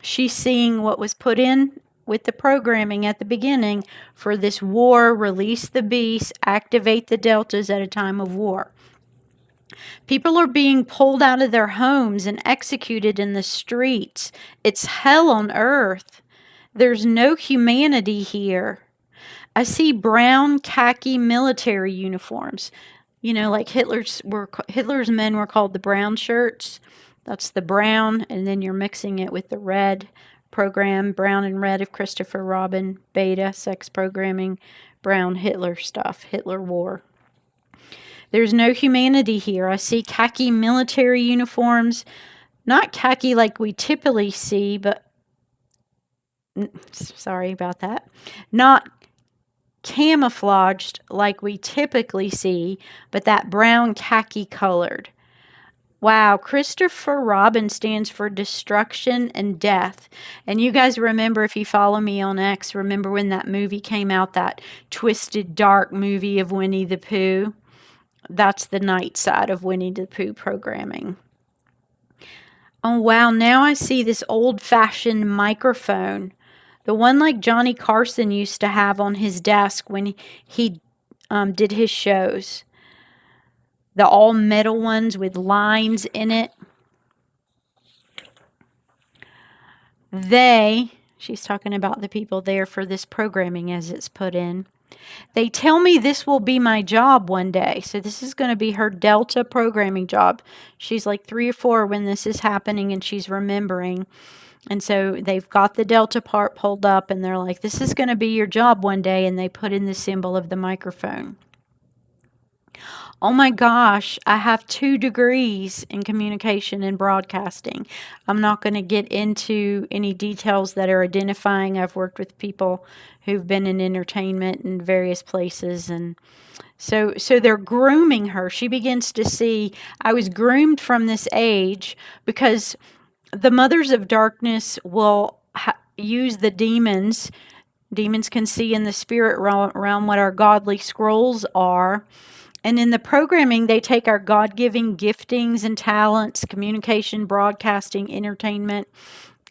She's seeing what was put in with the programming at the beginning for this war, release the beast, activate the deltas at a time of war. People are being pulled out of their homes and executed in the streets. It's hell on earth. There's no humanity here. I see brown khaki military uniforms. You know, like Hitler's men were called the brown shirts. That's the brown, and then you're mixing it with the red program, brown and red of Christopher Robin, beta, sex programming, brown Hitler stuff, Hitler war. There's no humanity here. I see khaki military uniforms, not khaki like we typically see, but sorry about that. Not camouflaged like we typically see, but that brown khaki colored. Wow, Christopher Robin stands for destruction and death. And you guys remember, if you follow me on X, remember when that movie came out, that twisted, dark movie of Winnie the Pooh? That's the night side of Winnie the Pooh programming. Oh, wow, now I see this old-fashioned microphone. The one like Johnny Carson used to have on his desk when he did his shows. The all-metal ones with lines in it. She's talking about the people there for this programming as it's put in. They tell me this will be my job one day. So this is going to be her Delta programming job. She's like 3 or 4 when this is happening, and she's remembering. And so they've got the Delta part pulled up, and they're like, this is going to be your job one day. And they put in the symbol of the microphone. Oh my gosh, I have 2 degrees in communication and broadcasting. I'm not going to get into any details that are identifying. I've worked with people who've been in entertainment in various places, and so they're grooming her. She begins to see, I was groomed from this age, because the mothers of darkness will use the demons. Demons can see in the spirit realm what our godly scrolls are. And in the programming, they take our God given giftings and talents, communication, broadcasting, entertainment,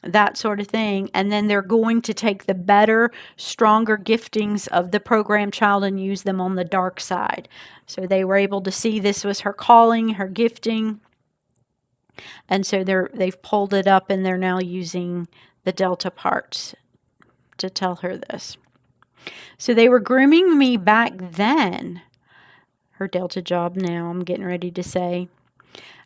that sort of thing. And then they're going to take the better, stronger giftings of the programmed child and use them on the dark side. So they were able to see this was her calling, her gifting. And so they've pulled it up and they're now using the Delta parts to tell her this. So they were grooming me back then. Her Delta job now, I'm getting ready to say.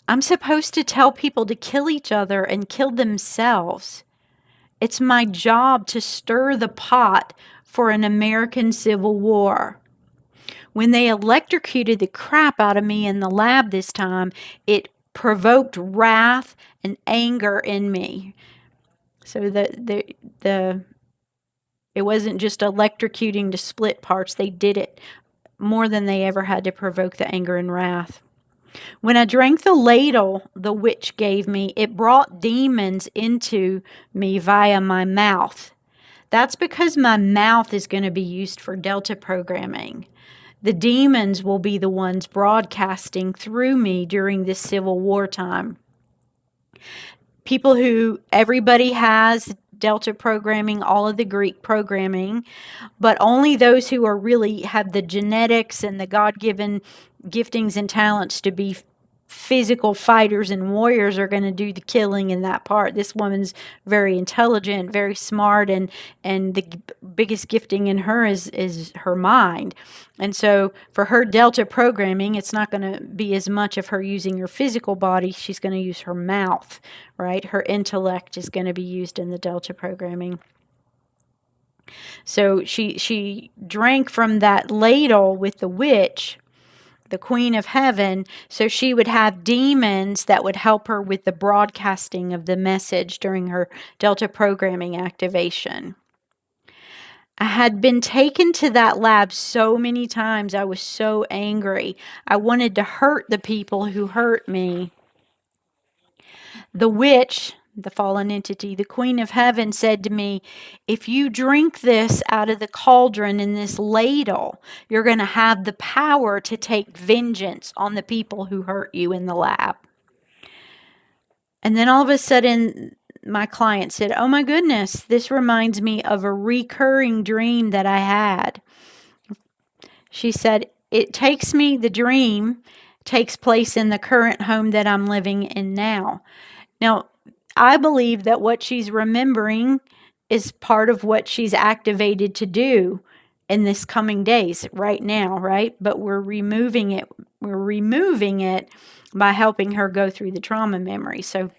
I'm supposed to tell people to kill each other and kill themselves. It's my job to stir the pot for an American Civil War. When they electrocuted the crap out of me in the lab this time, it provoked wrath and anger in me. So it wasn't just electrocuting to split parts. They did it more than they ever had to provoke the anger and wrath. When I drank the ladle the witch gave me, it brought demons into me via my mouth. That's because my mouth is going to be used for Delta programming. The demons will be the ones broadcasting through me during this Civil War time. People who, everybody has Delta programming, all of the Greek programming, but only those who are really have the genetics and the God-given giftings and talents to be physical fighters and warriors are going to do the killing in that part. This woman's very intelligent, very smart, and the biggest gifting in her is her mind. And so for her Delta programming, it's not going to be as much of her using her physical body. She's going to use her mouth, right? Her intellect is going to be used in the Delta programming. So she drank from that ladle with the witch, the Queen of Heaven, so she would have demons that would help her with the broadcasting of the message during her Delta programming activation. I had been taken to that lab so many times. I was so angry. I wanted to hurt the people who hurt me. The witch, the fallen entity, the Queen of Heaven, said to me, if you drink this out of the cauldron in this ladle, you're going to have the power to take vengeance on the people who hurt you in the lab. And then all of a sudden, my client said, oh my goodness, this reminds me of a recurring dream that I had. She said, the dream takes place in the current home that I'm living in now. Now, I believe that what she's remembering is part of what she's activated to do in this coming days right now, right? But we're removing it. We're removing it by helping her go through the trauma memory. So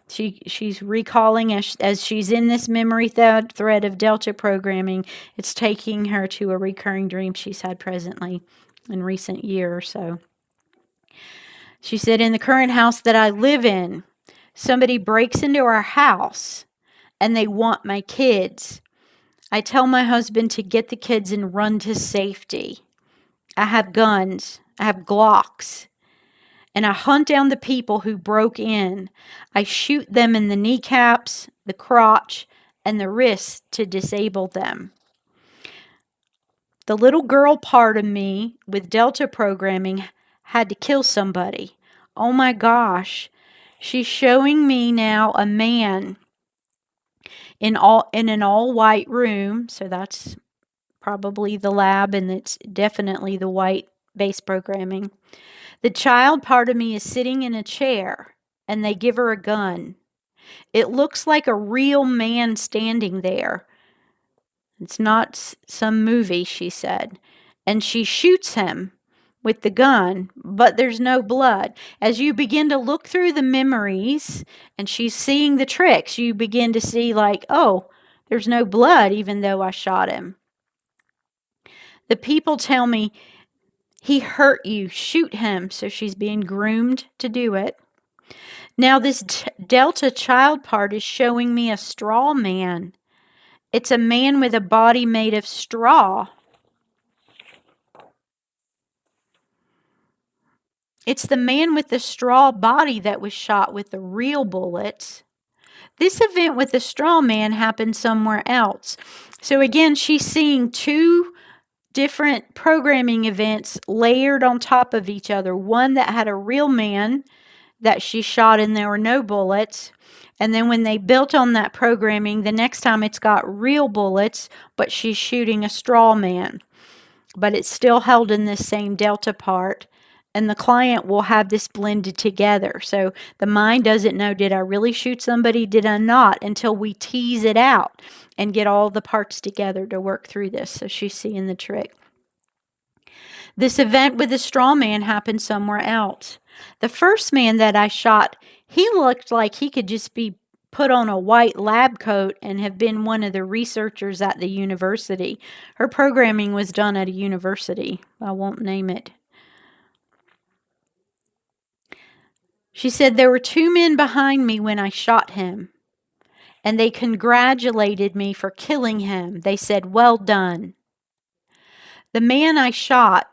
she's recalling as she's in this memory thread of Delta programming, it's taking her to a recurring dream she's had presently in recent year or so. She said, in the current house that I live in, somebody breaks into our house and they want my kids. I tell my husband to get the kids and run to safety. I have guns. I have Glocks. And I hunt down the people who broke in. I shoot them in the kneecaps, the crotch, and the wrists to disable them. The little girl part of me with Delta programming had to kill somebody. Oh my gosh. She's showing me now a man in an all white room. So that's probably the lab, and it's definitely the white base programming. The child part of me is sitting in a chair and they give her a gun. It looks like a real man standing there. It's not some movie, she said. And she shoots him with the gun, but there's no blood. As you begin to look through the memories and she's seeing the tricks, you begin to see like, oh, there's no blood even though I shot him. The people tell me, he hurt you, shoot him. So she's being groomed to do it. Now this Delta child part is showing me a straw man. It's a man with a body made of straw. It's the man with the straw body that was shot with the real bullets. This event with the straw man happened somewhere else. So again, she's seeing two different programming events layered on top of each other. One that had a real man that she shot and there were no bullets. And then when they built on that programming, the next time it's got real bullets, but she's shooting a straw man. But it's still held in this same delta part. And the client will have this blended together. So the mind doesn't know, did I really shoot somebody? Did I not? Until we tease it out and get all the parts together to work through this. So she's seeing the trick. This event with the straw man happened somewhere else. The first man that I shot, he looked like he could just be put on a white lab coat and have been one of the researchers at the university. Her programming was done at a university. I won't name it. She said, there were two men behind me when I shot him, and they congratulated me for killing him. They said, well done. The man I shot,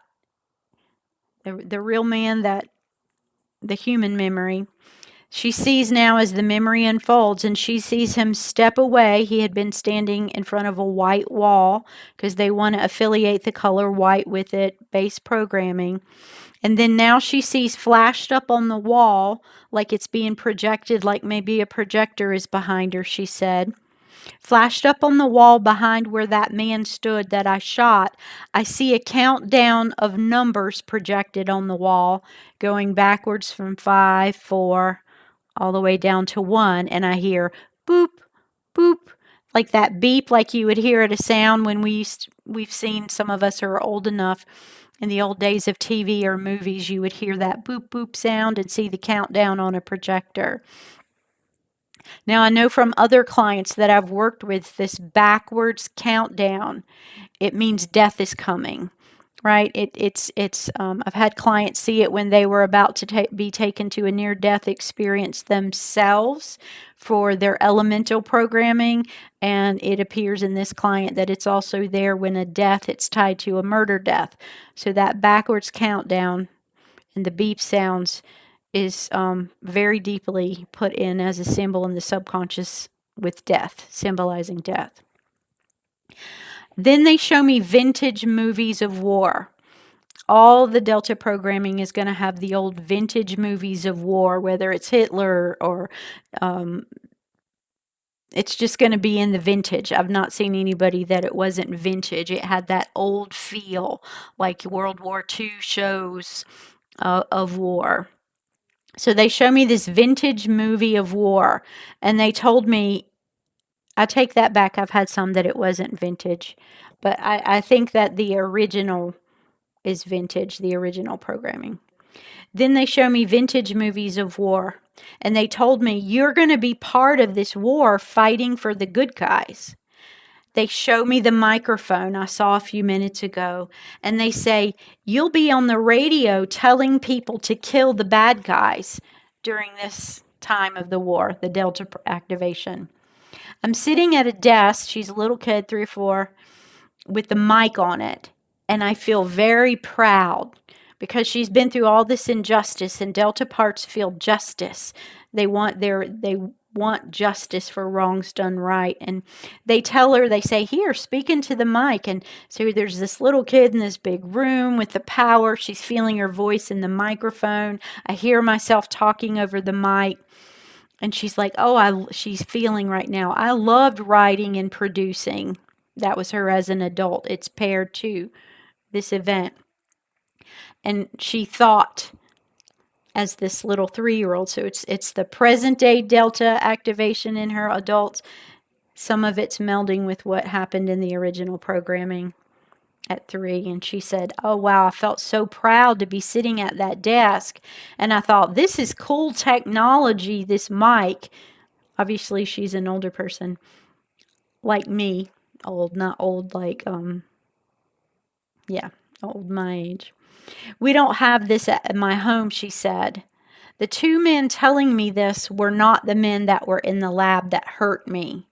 the real man, that the human memory, she sees now as the memory unfolds, and she sees him step away. He had been standing in front of a white wall because they want to affiliate the color white with it, base programming. And then now she sees flashed up on the wall, like it's being projected, like maybe a projector is behind her, she said. Flashed up on the wall behind where that man stood that I shot, I see a countdown of numbers projected on the wall, going backwards from 5, 4, all the way down to 1, and I hear boop, boop, like that beep like you would hear at a sound when we've seen, some of us are old enough, in the old days of TV or movies, you would hear that boop, boop sound and see the countdown on a projector. Now, I know from other clients that I've worked with, this backwards countdown, it means death is coming, right? I've had clients see it when they were about to be taken to a near-death experience themselves for their elemental programming, and it appears in this client that it's also there when a death, it's tied to a murder death. So that backwards countdown and the beep sounds is very deeply put in as a symbol in the subconscious with death, symbolizing death. Then they show me vintage movies of war. All the Delta programming is going to have the old vintage movies of war, whether it's Hitler or it's just going to be in the vintage. I've not seen anybody that it wasn't vintage. It had that old feel, like World War II shows of war. So they show me this vintage movie of war, and they told me, I take that back, I've had some that it wasn't vintage, but I think that the original is vintage, the original programming. Then they show me vintage movies of war, and they told me, you're going to be part of this war fighting for the good guys. They show me the microphone I saw a few minutes ago, and they say, you'll be on the radio telling people to kill the bad guys during this time of the war, the Delta activation. I'm sitting at a desk, she's a little kid, 3 or 4, with the mic on it, and I feel very proud because she's been through all this injustice, and Delta parts feel justice. They want justice for wrongs done right. And they tell her, they say, here, speak into the mic. And so there's this little kid in this big room with the power. She's feeling her voice in the microphone. I hear myself talking over the mic. And she's like, she's feeling right now. I loved writing and producing. That was her as an adult. It's paired to this event. And she thought as this little 3-year-old. So it's the present day Delta activation in her adults. Some of it's melding with what happened in the original programming at 3. And she said, oh, wow, I felt so proud to be sitting at that desk. And I thought, this is cool technology, this mic. Obviously, she's an older person like me. Old, not old like, old my age. We don't have this at my home, she said. The 2 men telling me this were not the men that were in the lab that hurt me.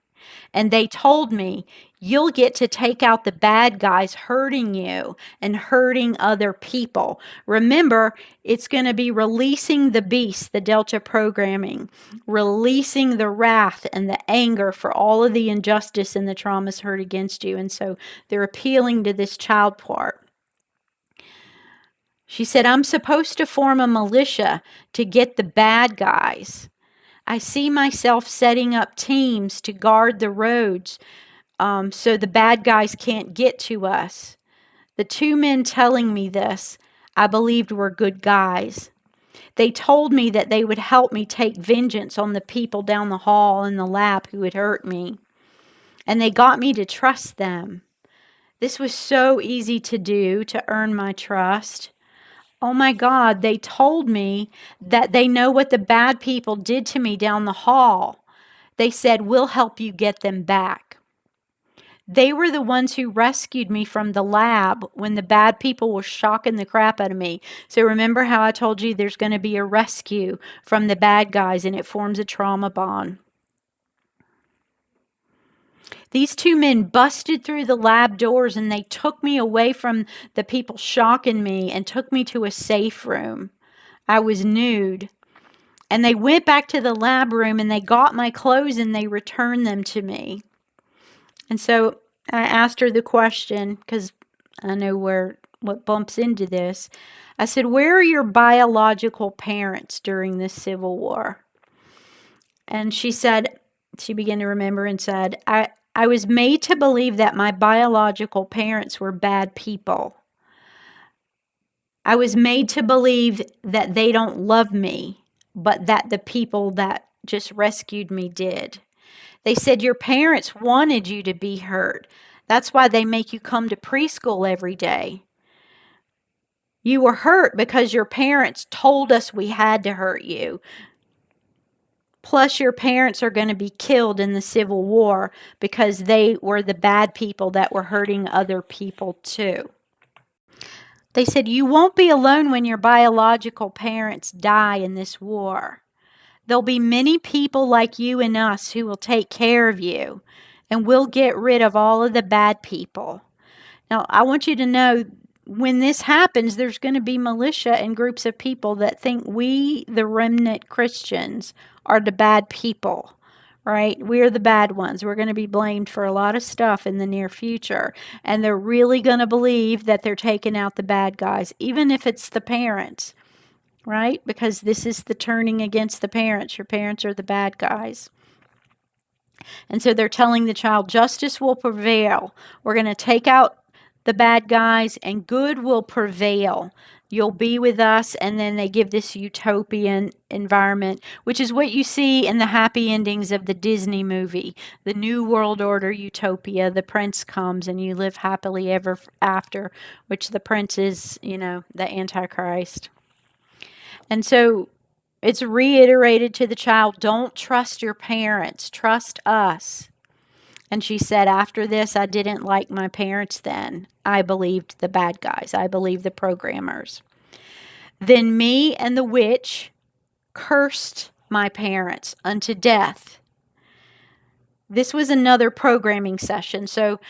And they told me, you'll get to take out the bad guys hurting you and hurting other people. Remember, it's going to be releasing the beast, the Delta programming, releasing the wrath and the anger for all of the injustice and the traumas heard against you. And so they're appealing to this child part. She said, I'm supposed to form a militia to get the bad guys. I see myself setting up teams to guard the roads so the bad guys can't get to us. The two men telling me this, I believed were good guys. They told me that they would help me take vengeance on the people down the hall in the lab who had hurt me. And they got me to trust them. This was so easy to do to earn my trust. Oh my God, they told me that they know what the bad people did to me down the hall. They said, we'll help you get them back. They were the ones who rescued me from the lab when the bad people were shocking the crap out of me. So remember how I told you there's going to be a rescue from the bad guys and it forms a trauma bond. These two men busted through the lab doors and they took me away from the people shocking me and took me to a safe room. I was nude. And they went back to the lab room and they got my clothes and they returned them to me. And so I asked her the question, because I know what bumps into this. I said, where are your biological parents during this Civil War? And she began to remember and said, I was made to believe that my biological parents were bad people. I was made to believe that they don't love me, but that the people that just rescued me did. They said, your parents wanted you to be hurt. That's why they make you come to preschool every day. You were hurt because your parents told us we had to hurt you. Plus, your parents are going to be killed in the Civil War because they were the bad people that were hurting other people too. They said, you won't be alone when your biological parents die in this war. There'll be many people like you and us who will take care of you, and we'll get rid of all of the bad people. Now, I want you to know, when this happens, there's going to be militia and groups of people that think we, the remnant Christians, are the bad people, right? We're the bad ones. We're going to be blamed for a lot of stuff in the near future, and they're really going to believe that they're taking out the bad guys, even if it's the parents. Right? Because this is the turning against the parents. Your parents are the bad guys. And so they're telling the child, justice will prevail. We're going to take out the bad guys and good will prevail. You'll be with us. And then they give this utopian environment, which is what you see in the happy endings of the Disney movie, the New World Order utopia. The prince comes and you live happily ever after, which the prince is, the Antichrist. And so it's reiterated to the child, don't trust your parents, trust us. And she said, after this, I didn't like my parents then. I believed the bad guys. I believed the programmers. Then me and the witch cursed my parents unto death. This was another programming session. So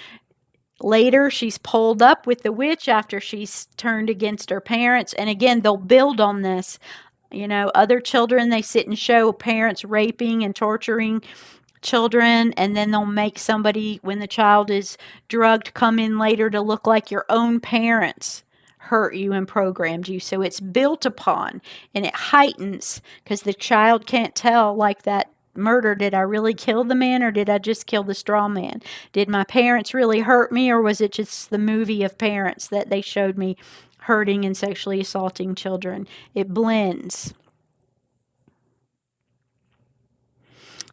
later, she's pulled up with the witch after she's turned against her parents. And again, they'll build on this. Other children, they sit and show parents raping and torturing children. And then they'll make somebody, when the child is drugged, come in later to look like your own parents hurt you and programmed you. So it's built upon and it heightens because the child can't tell, like that murder, did I really kill the man or did I just kill the straw man? Did my parents really hurt me or was it just the movie of parents that they showed me hurting and sexually assaulting children? It blends.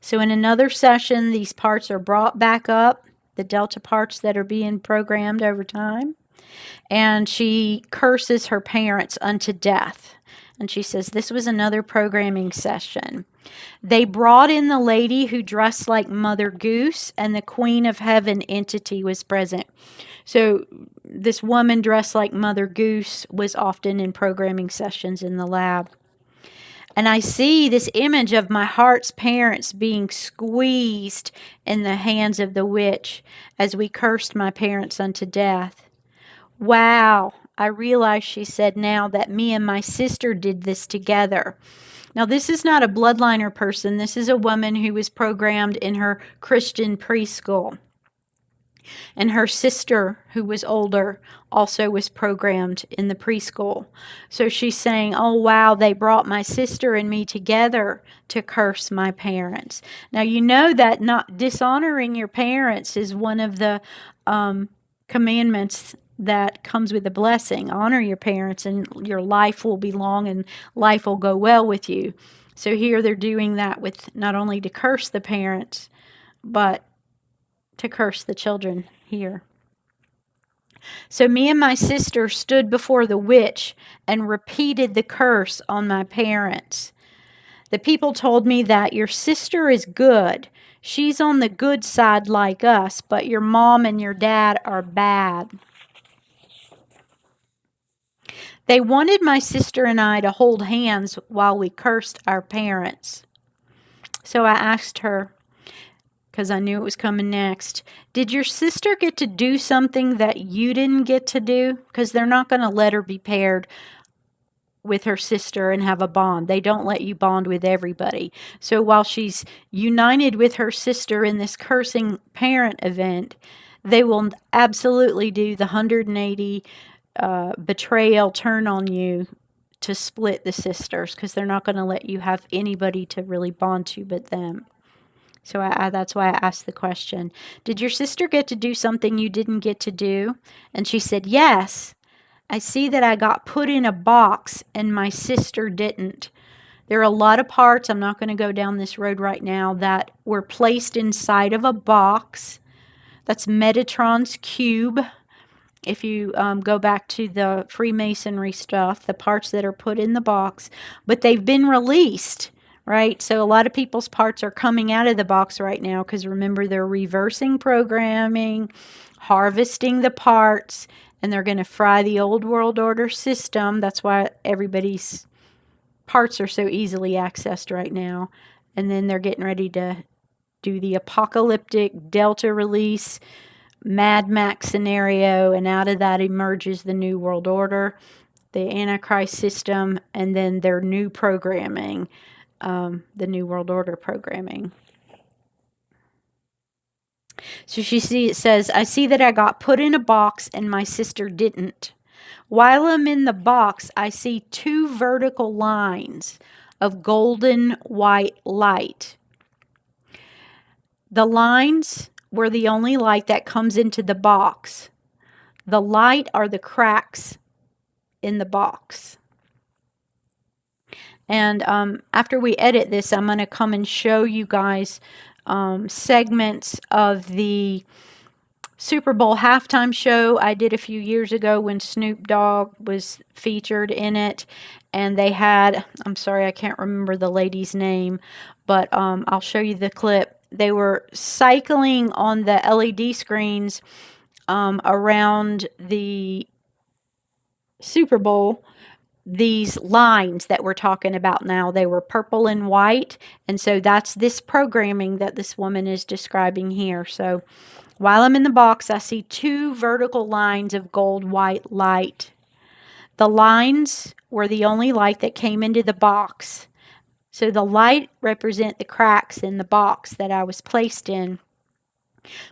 So in another session, these parts are brought back up, the delta parts that are being programmed over time. And she curses her parents unto death. And she says, this was another programming session. They brought in the lady who dressed like Mother Goose, and the Queen of Heaven entity was present. So this woman dressed like Mother Goose was often in programming sessions in the lab. And I see this image of my heart's parents being squeezed in the hands of the witch as we cursed my parents unto death. Wow, I realize, she said, now that me and my sister did this together. Now, this is not a bloodliner person. This is a woman who was programmed in her Christian preschool. And her sister, who was older, also was programmed in the preschool. So she's saying, oh, wow, they brought my sister and me together to curse my parents. Now, you know that not dishonoring your parents is one of the commandments that comes with a blessing. Honor your parents and your life will be long and life will go well with you. So here they're doing that with not only to curse the parents, but to curse the children here. So me and my sister stood before the witch and repeated the curse on my parents. The people told me that your sister is good. She's on the good side like us, but your mom and your dad are bad. They wanted my sister and I to hold hands while we cursed our parents. So I asked her, because I knew it was coming next, did your sister get to do something that you didn't get to do? Because they're not going to let her be paired with her sister and have a bond. They don't let you bond with everybody. So while she's united with her sister in this cursing parent event, they will absolutely do the 180 betrayal turn on you to split the sisters, because they're not going to let you have anybody to really bond to but them. So that's why I asked the question, did your sister get to do something you didn't get to do? And she said, yes. I see that I got put in a box and my sister didn't. There are a lot of parts, I'm not going to go down this road right now, that were placed inside of a box. That's Metatron's cube. If you go back to the Freemasonry stuff, the parts that are put in the box, but they've been released, right? So a lot of people's parts are coming out of the box right now because remember, they're reversing programming, harvesting the parts, and they're going to fry the old world order system. That's why everybody's parts are so easily accessed right now. And then they're getting ready to do the apocalyptic Delta release Mad Max scenario, and out of that emerges the New World Order, the Antichrist system, and then their new programming, the New World Order programming. So it says, I see that I got put in a box and my sister didn't. While I'm in the box, I see two vertical lines of golden white light. The lines were the only light that comes into the box. The light are the cracks in the box. And after we edit this, I'm going to come and show you guys segments of the Super Bowl halftime show I did a few years ago when Snoop Dogg was featured in it. And they had, I'm sorry, I can't remember the lady's name, but I'll show you the clip. They were cycling on the LED screens around the Super Bowl, these lines that we're talking about now. They were purple and white, and so that's this programming that this woman is describing here. So while I'm in the box, I see two vertical lines of gold white light. The lines were the only light that came into the box. So the light represent the cracks in the box that I was placed in.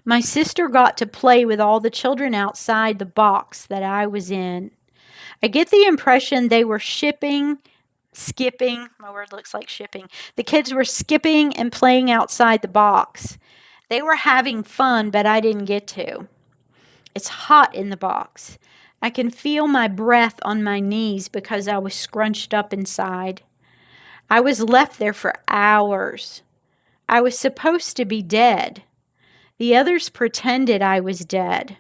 My sister got to play with all the children outside the box that I was in. I get the impression they were skipping. My word looks like shipping. The kids were skipping and playing outside the box. They were having fun, but I didn't get to. It's hot in the box. I can feel my breath on my knees because I was scrunched up inside. I was left there for hours. I was supposed to be dead. The others pretended I was dead.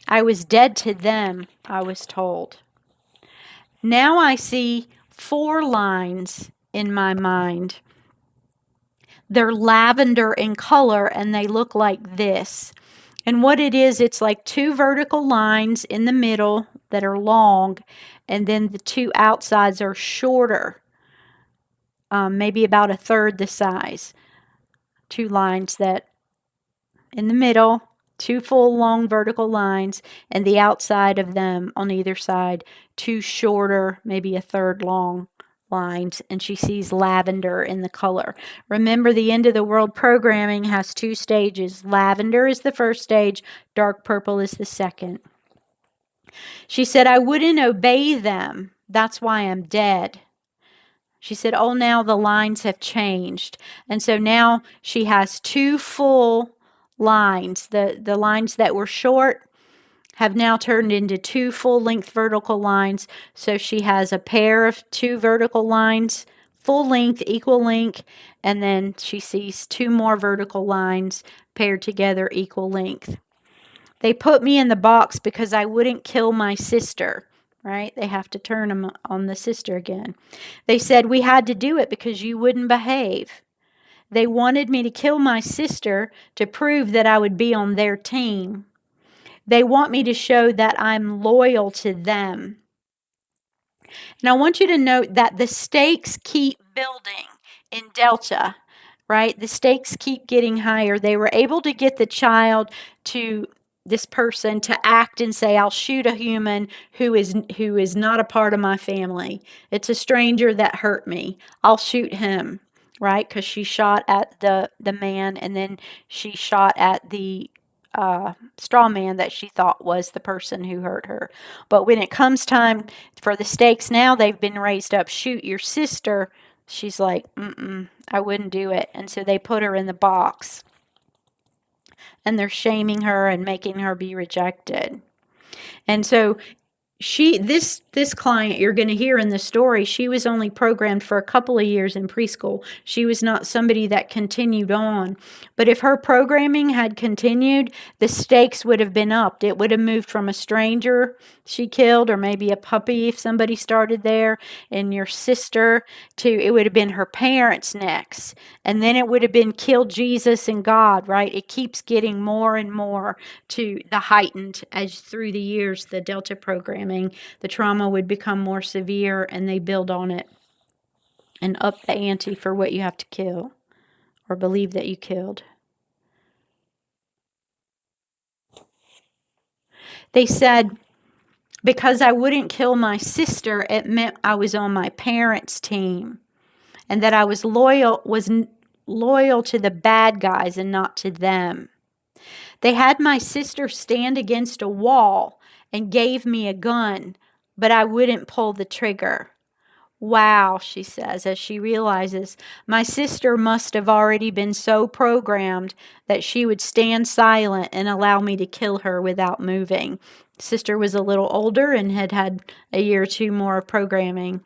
I was dead to them, I was told. Now I see 4 lines in my mind. They're lavender in color and they look like this. And what it is, it's like 2 vertical lines in the middle that are long, and then the 2 outsides are shorter. maybe about a third the size. Two lines that in the middle, two full long vertical lines, and the outside of them on either side, two shorter, maybe a third long lines, and she sees lavender in the color. Remember, the end of the world programming has two stages. Lavender is the first stage, dark purple is the second. She said, I wouldn't obey them. That's why I'm dead. She said, oh, now the lines have changed. And so now she has two full lines. The lines that were short have now turned into two full length vertical lines. So she has a pair of two vertical lines, full length, equal length, and then she sees two more vertical lines paired together, equal length. They put me in the box because I wouldn't kill my sister, right? They have to turn them on the sister again. They said we had to do it because you wouldn't behave. They wanted me to kill my sister to prove that I would be on their team. They want me to show that I'm loyal to them. And I want you to note that the stakes keep building in Delta, right? The stakes keep getting higher. They were able to get the child to this person to act and say, I'll shoot a human who is not a part of my family. It's a stranger that hurt me. I'll shoot him, right? Because she shot at the man, and then she shot at the straw man that she thought was the person who hurt her. But when it comes time for the stakes now, they've been raised up. Shoot your sister. She's like, I wouldn't do it. And so they put her in the box. And they're shaming her and making her be rejected. And so this client you're going to hear in the story, she was only programmed for a couple of years in preschool. She was not somebody that continued on. But if her programming had continued, the stakes would have been upped. It would have moved from a stranger she killed, or maybe a puppy if somebody started there, and your sister, to it would have been her parents next. And then it would have been kill Jesus and God, right? It keeps getting more and more to the heightened as through the years, the Delta programming, the trauma would become more severe, and they build on it and up the ante for what you have to kill or believe that you killed. They said, because I wouldn't kill my sister, it meant I was on my parents' team, and that I was loyal to the bad guys and not to them. They had my sister stand against a wall and gave me a gun, but I wouldn't pull the trigger. Wow, she says, as she realizes, my sister must have already been so programmed that she would stand silent and allow me to kill her without moving. Sister was a little older and had had a year or two more of programming.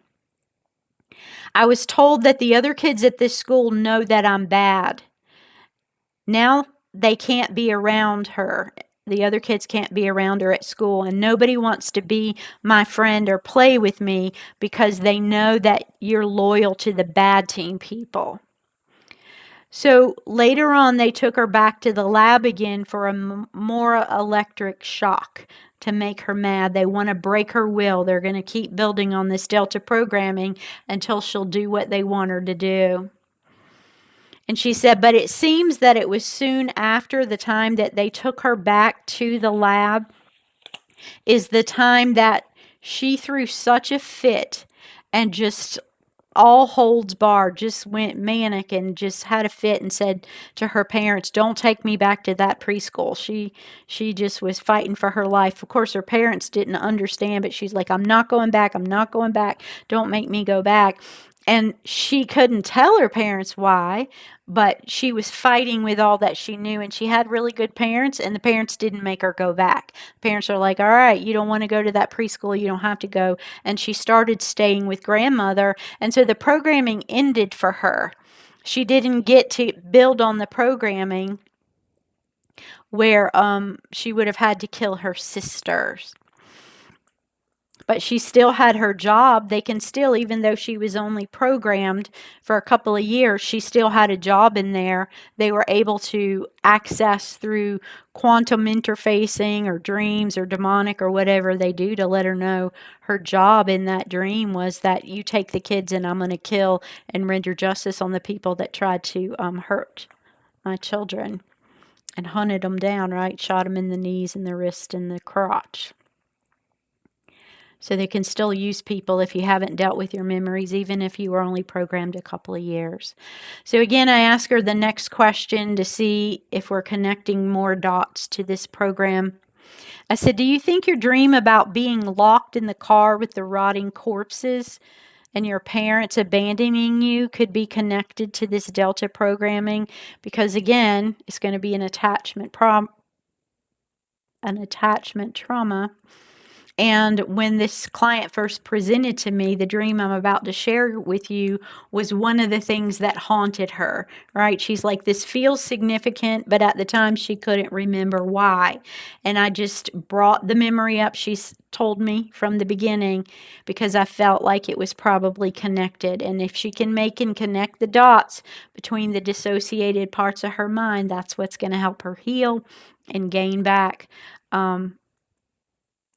I was told that the other kids at this school know that I'm bad. Now they can't be around her. The other kids can't be around her at school, and nobody wants to be my friend or play with me because they know that you're loyal to the bad team people. So later on, they took her back to the lab again for a more electric shock to make her mad. They want to break her will. They're going to keep building on this Delta programming until she'll do what they want her to do. And she said, but it seems that it was soon after the time that they took her back to the lab is the time that she threw such a fit and just all holds barred, just went manic and just had a fit and said to her parents, don't take me back to that preschool. She just was fighting for her life. Of course, her parents didn't understand, but she's like, I'm not going back. I'm not going back. Don't make me go back. And she couldn't tell her parents why, but she was fighting with all that she knew, and she had really good parents, and the parents didn't make her go back. Parents are like, all right, you don't want to go to that preschool, you don't have to go. And she started staying with grandmother, and so the programming ended for her. She didn't get to build on the programming where she would have had to kill her sisters. but she still had her job. They can still, even though she was only programmed for a couple of years, she still had a job in there. They were able to access through quantum interfacing or dreams or demonic or whatever they do to let her know her job in that dream was that you take the kids and I'm going to kill and render justice on the people that tried to hurt my children, and hunted them down, right? Shot them in the knees and the wrist and the crotch. So they can still use people if you haven't dealt with your memories, even if you were only programmed a couple of years. So again, I ask her the next question to see if we're connecting more dots to this program. I said, do you think your dream about being locked in the car with the rotting corpses and your parents abandoning you could be connected to this Delta programming? Because again, it's going to be an attachment trauma. And when this client first presented to me, the dream I'm about to share with you was one of the things that haunted her, right? She's like, this feels significant, but at the time she couldn't remember why. And I just brought the memory up, she's told me from the beginning, because I felt like it was probably connected. And if she can make and connect the dots between the dissociated parts of her mind, that's what's going to help her heal and gain back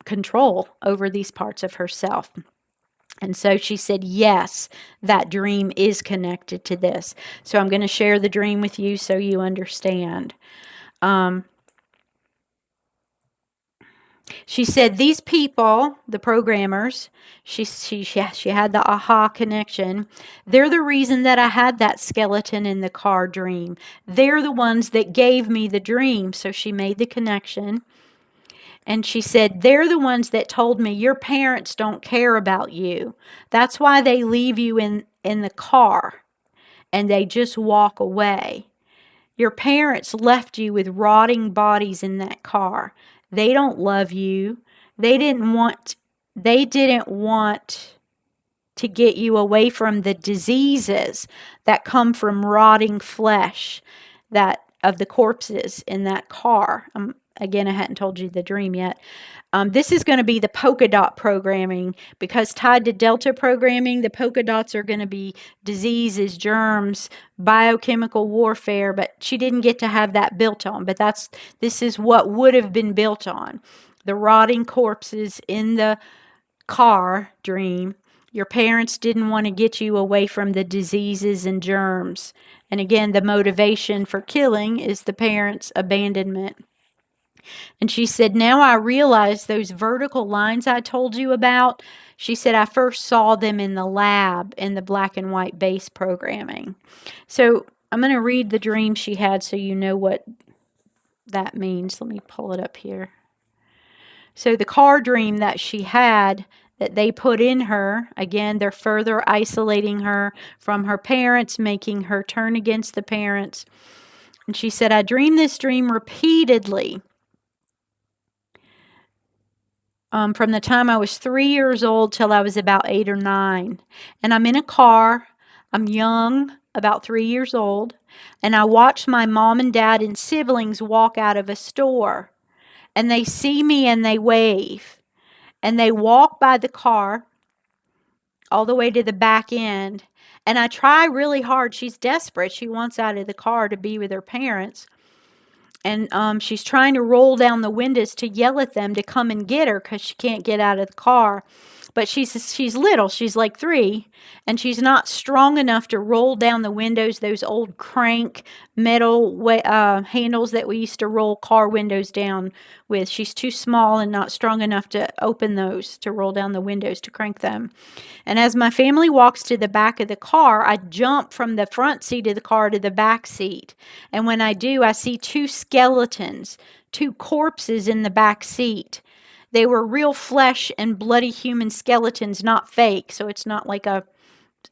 control over these parts of herself. And so she said, yes, that dream is connected to this. So I'm going to share the dream with you so you understand. She said, these people, the programmers, she had the aha connection. They're the reason that I had that skeleton in the car dream. They're the ones that gave me the dream. So she made the connection. And she said, they're the ones that told me your parents don't care about you. That's why they leave you in the car and they just walk away. Your parents left you with rotting bodies in that car. They don't love you. They didn't want to get you away from the diseases that come from rotting flesh that of the corpses in that car. Again, I hadn't told you the dream yet. This is going to be the polka dot programming, because tied to Delta programming, the polka dots are going to be diseases, germs, biochemical warfare, but she didn't get to have that built on. But this is what would have been built on. The rotting corpses in the car dream. Your parents didn't want to get you away from the diseases and germs. And again, the motivation for killing is the parents' abandonment. And she said, now I realize those vertical lines I told you about. She said, I first saw them in the lab in the black and white base programming. So I'm going to read the dream she had so you know what that means. Let me pull it up here. So the car dream that she had, that they put in her, again, they're further isolating her from her parents, making her turn against the parents. And she said, I dreamed this dream repeatedly. From the time I was 3 years old till I was about 8 or 9. And I'm in a car. I'm young, about 3 years old. And I watch my mom and dad and siblings walk out of a store. And they see me and they wave. And they walk by the car all the way to the back end. And I try really hard. She's desperate. She wants out of the car to be with her parents. And she's trying to roll down the windows to yell at them to come and get her because she can't get out of the car. But she's little. She's like 3, and she's not strong enough to roll down the windows, those old crank metal handles that we used to roll car windows down with. She's too small and not strong enough to open those, to roll down the windows, to crank them. And as my family walks to the back of the car, I jump from the front seat of the car to the back seat. And when I do, I see 2 skeletons, 2 corpses in the back seat. They were real flesh and bloody human skeletons, not fake. So it's not like a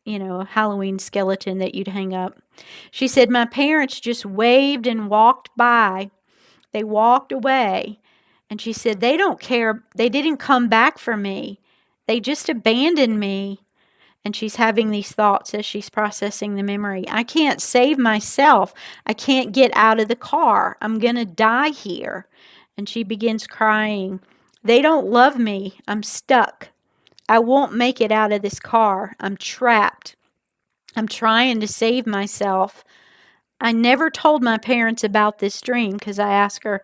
Halloween skeleton that you'd hang up. She said, my parents just waved and walked by. They walked away. And she said, they don't care. They didn't come back for me. They just abandoned me. And she's having these thoughts as she's processing the memory. I can't save myself. I can't get out of the car. I'm going to die here. And she begins crying. They don't love me. I'm stuck. I won't make it out of this car. I'm trapped. I'm trying to save myself. I never told my parents about this dream because I asked her,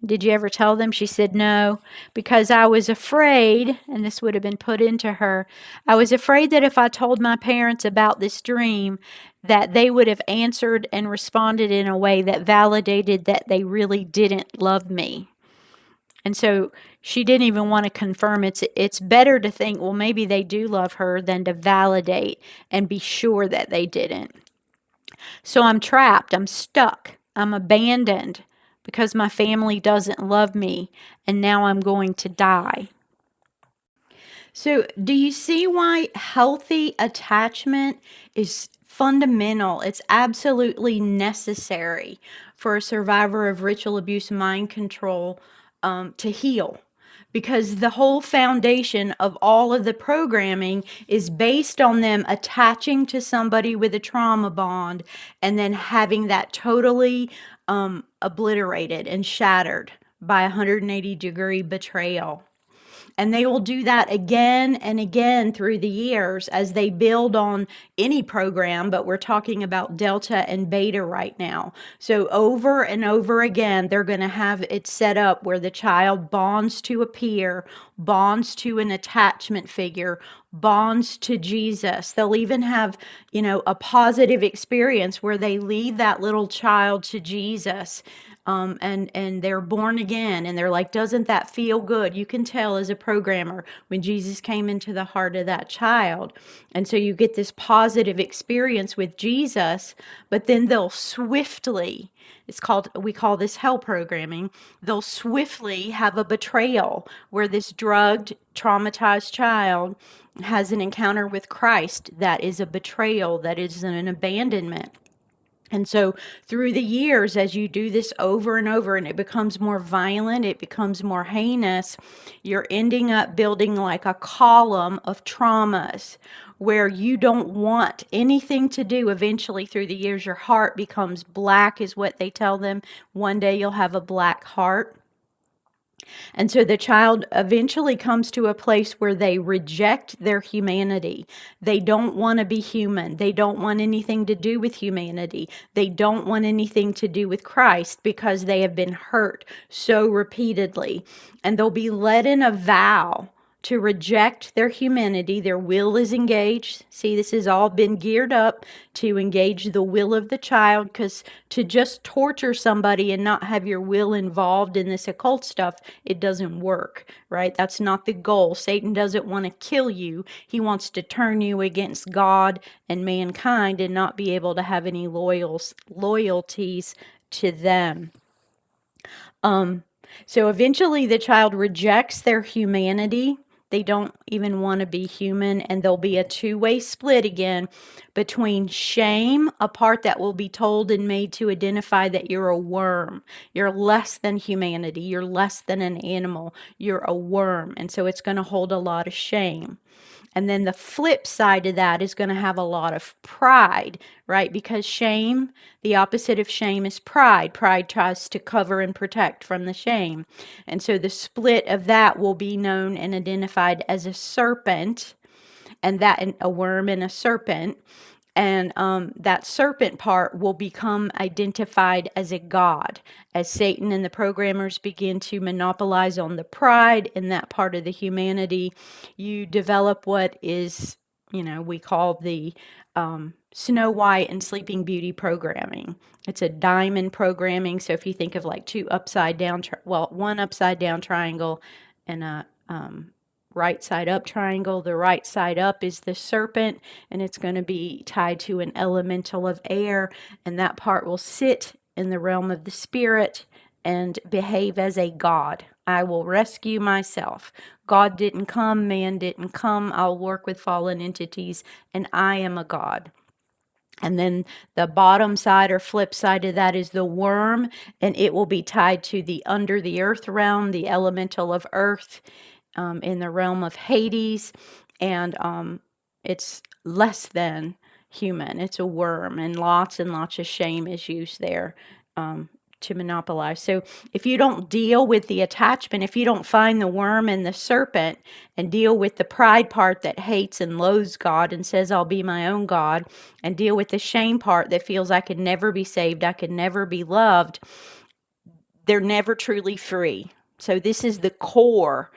did you ever tell them? She said no, because I was afraid, and this would have been put into her, I was afraid that if I told my parents about this dream, that they would have answered and responded in a way that validated that they really didn't love me. And so she didn't even want to confirm. It's better to think, well, maybe they do love her than to validate and be sure that they didn't. So I'm trapped, I'm stuck, I'm abandoned because my family doesn't love me, and now I'm going to die. So, do you see why healthy attachment is fundamental? It's absolutely necessary for a survivor of ritual abuse mind control to heal. Because the whole foundation of all of the programming is based on them attaching to somebody with a trauma bond and then having that totally obliterated and shattered by a 180-degree betrayal. And they will do that again and again through the years as they build on any program, but we're talking about Delta and Beta right now. So over and over again, they're going to have it set up where the child bonds to a peer, bonds to an attachment figure, bonds to Jesus. They'll even have, a positive experience where they lead that little child to Jesus, and they're born again, and they're like, doesn't that feel good? You can tell as a programmer when Jesus came into the heart of that child. And so you get this positive experience with Jesus, but then they'll swiftly, we call this hell programming, they'll swiftly have a betrayal where this drugged, traumatized child has an encounter with Christ that is a betrayal, that is an abandonment. And so through the years, as you do this over and over, and it becomes more violent, it becomes more heinous, you're ending up building like a column of traumas where you don't want anything to do. Eventually, through the years, your heart becomes black, is what they tell them. One day you'll have a black heart. And so the child eventually comes to a place where they reject their humanity. They don't want to be human. They don't want anything to do with humanity. They don't want anything to do with Christ because they have been hurt so repeatedly. And they'll be led in a vow to reject their humanity. Their will is engaged. See, this has all been geared up to engage the will of the child, because to just torture somebody and not have your will involved in this occult stuff, it doesn't work, right? That's not the goal. Satan doesn't want to kill you. He wants to turn you against God and mankind and not be able to have any loyalties to them. So eventually the child rejects their humanity. They don't even want to be human, and there'll be a two-way split again between shame, a part that will be told and made to identify that you're a worm. You're less than humanity. You're less than an animal. You're a worm. And so it's going to hold a lot of shame. And then the flip side of that is going to have a lot of pride, right? Because shame, the opposite of shame is pride. Pride tries to cover and protect from the shame. And so the split of that will be known and identified as a serpent, and that a worm and a serpent. And that serpent part will become identified as a god, as Satan and the programmers begin to monopolize on the pride in that part of the humanity. You develop what is, we call the Snow White and Sleeping Beauty programming. It's a diamond programming. So if you think of like two upside down, one upside down triangle and a right side up triangle. The right side up is the serpent, and it's going to be tied to an elemental of air, and that part will sit in the realm of the spirit and behave as a god. I will rescue myself. God didn't come, man didn't come. I'll work with fallen entities, and I am a god. And then the bottom side or flip side of that is the worm, and it will be tied to the under the earth realm, the elemental of earth, in the realm of Hades, and it's less than human. It's a worm, and lots of shame is used there monopolize. So if you don't deal with the attachment, if you don't find the worm and the serpent and deal with the pride part that hates and loathes God and says, I'll be my own God, and deal with the shame part that feels I could never be saved, I could never be loved, they're never truly free. So this is the core.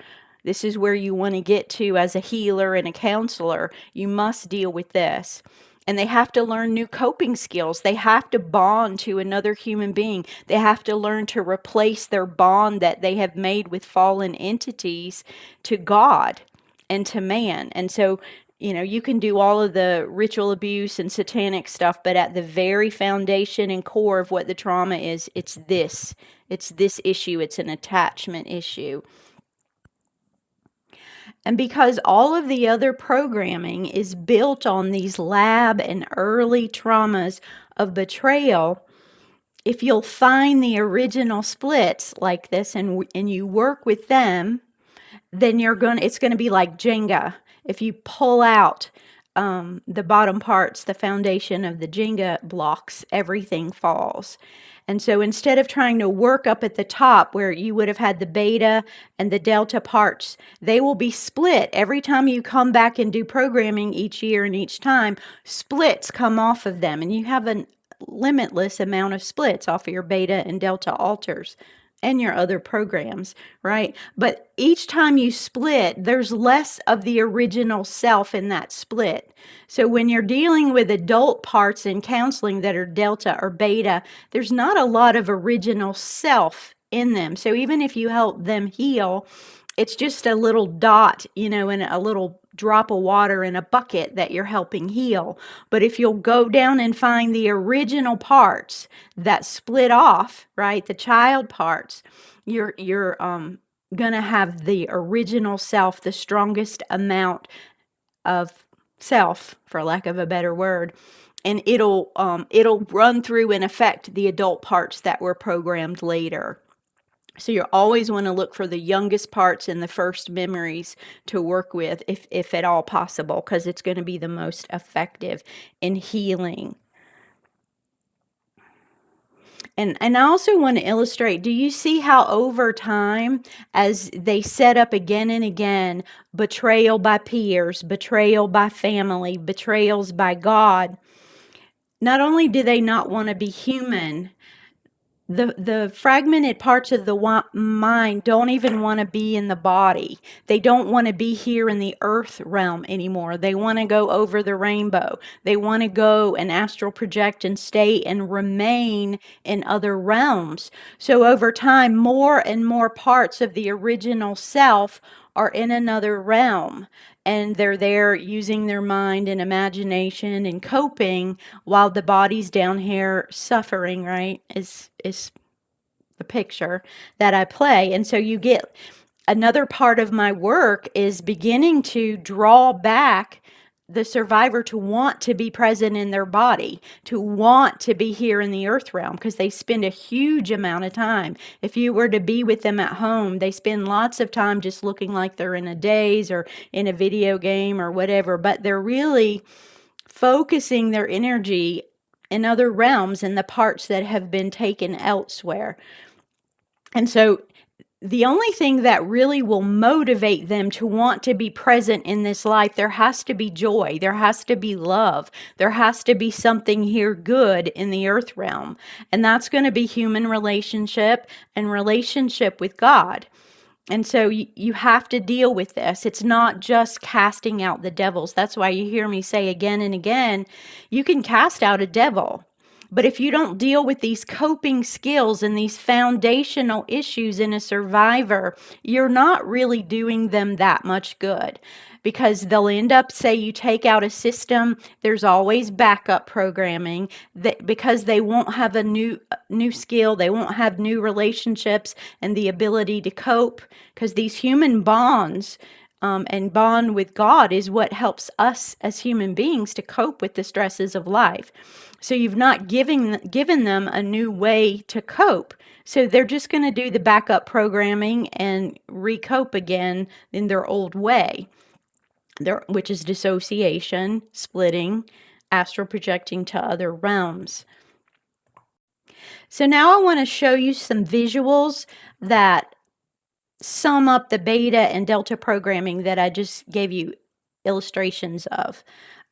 This is where you want to get to as a healer and a counselor. You must deal with this. And they have to learn new coping skills. They have to bond to another human being. They have to learn to replace their bond that they have made with fallen entities to God and to man. And so, you can do all of the ritual abuse and satanic stuff, but at the very foundation and core of what the trauma is, it's this. It's this issue. It's an attachment issue. And because all of the other programming is built on these lab and early traumas of betrayal, if you'll find the original splits like this and you work with them, then it's going to be like Jenga. If you pull out the bottom parts, the foundation of the Jenga blocks, everything falls. And so instead of trying to work up at the top where you would have had the beta and the delta parts, they will be split. Every time you come back and do programming each year and each time, splits come off of them. And you have a limitless amount of splits off of your beta and delta alters and your other programs, right? But each time you split, there's less of the original self in that split. So when you're dealing with adult parts in counseling that are delta or beta, there's not a lot of original self in them. So even if you help them heal, it's just a little dot, and a little drop of water in a bucket that you're helping heal. But if you'll go down and find the original parts that split off, right, the child parts, you're going to have the original self, the strongest amount of self, for lack of a better word, and it'll run through and affect the adult parts that were programmed later. So you always want to look for the youngest parts in the first memories to work with, if at all possible, because it's going to be the most effective in healing. And I also want to illustrate, do you see how over time, as they set up again and again, betrayal by peers, betrayal by family, betrayals by God, not only do they not want to be human, the fragmented parts of the mind don't even want to be in the body. They don't want to be here in the earth realm anymore. They want to go over the rainbow. They want to go and astral project and stay and remain in other realms. So over time, more and more parts of the original self are in another realm, and they're there using their mind and imagination and coping while the body's down here suffering, right? Is the picture that I play. And so you get another part of my work is beginning to draw back the survivor to want to be present in their body, to want to be here in the earth realm, because they spend a huge amount of time. If you were to be with them at home, they spend lots of time just looking like they're in a daze or in a video game or whatever, but they're really focusing their energy in other realms and the parts that have been taken elsewhere. And so the only thing that really will motivate them to want to be present in this life, there has to be joy, there has to be love, there has to be something here good in the earth realm. And that's going to be human relationship and relationship with God. And so you have to deal with this. It's not just casting out the devils. That's why you hear me say again and again, you can cast out a devil. But if you don't deal with these coping skills and these foundational issues in a survivor, you're not really doing them that much good, because they'll end up, say you take out a system, there's always backup programming, that because they won't have a new skill, they won't have new relationships and the ability to cope, because these human bonds and bond with God is what helps us as human beings to cope with the stresses of life. So you've not given them a new way to cope. So they're just going to do the backup programming and recope again in their old way, which is dissociation, splitting, astral projecting to other realms. So now I want to show you some visuals that sum up the beta and delta programming that I just gave you illustrations of,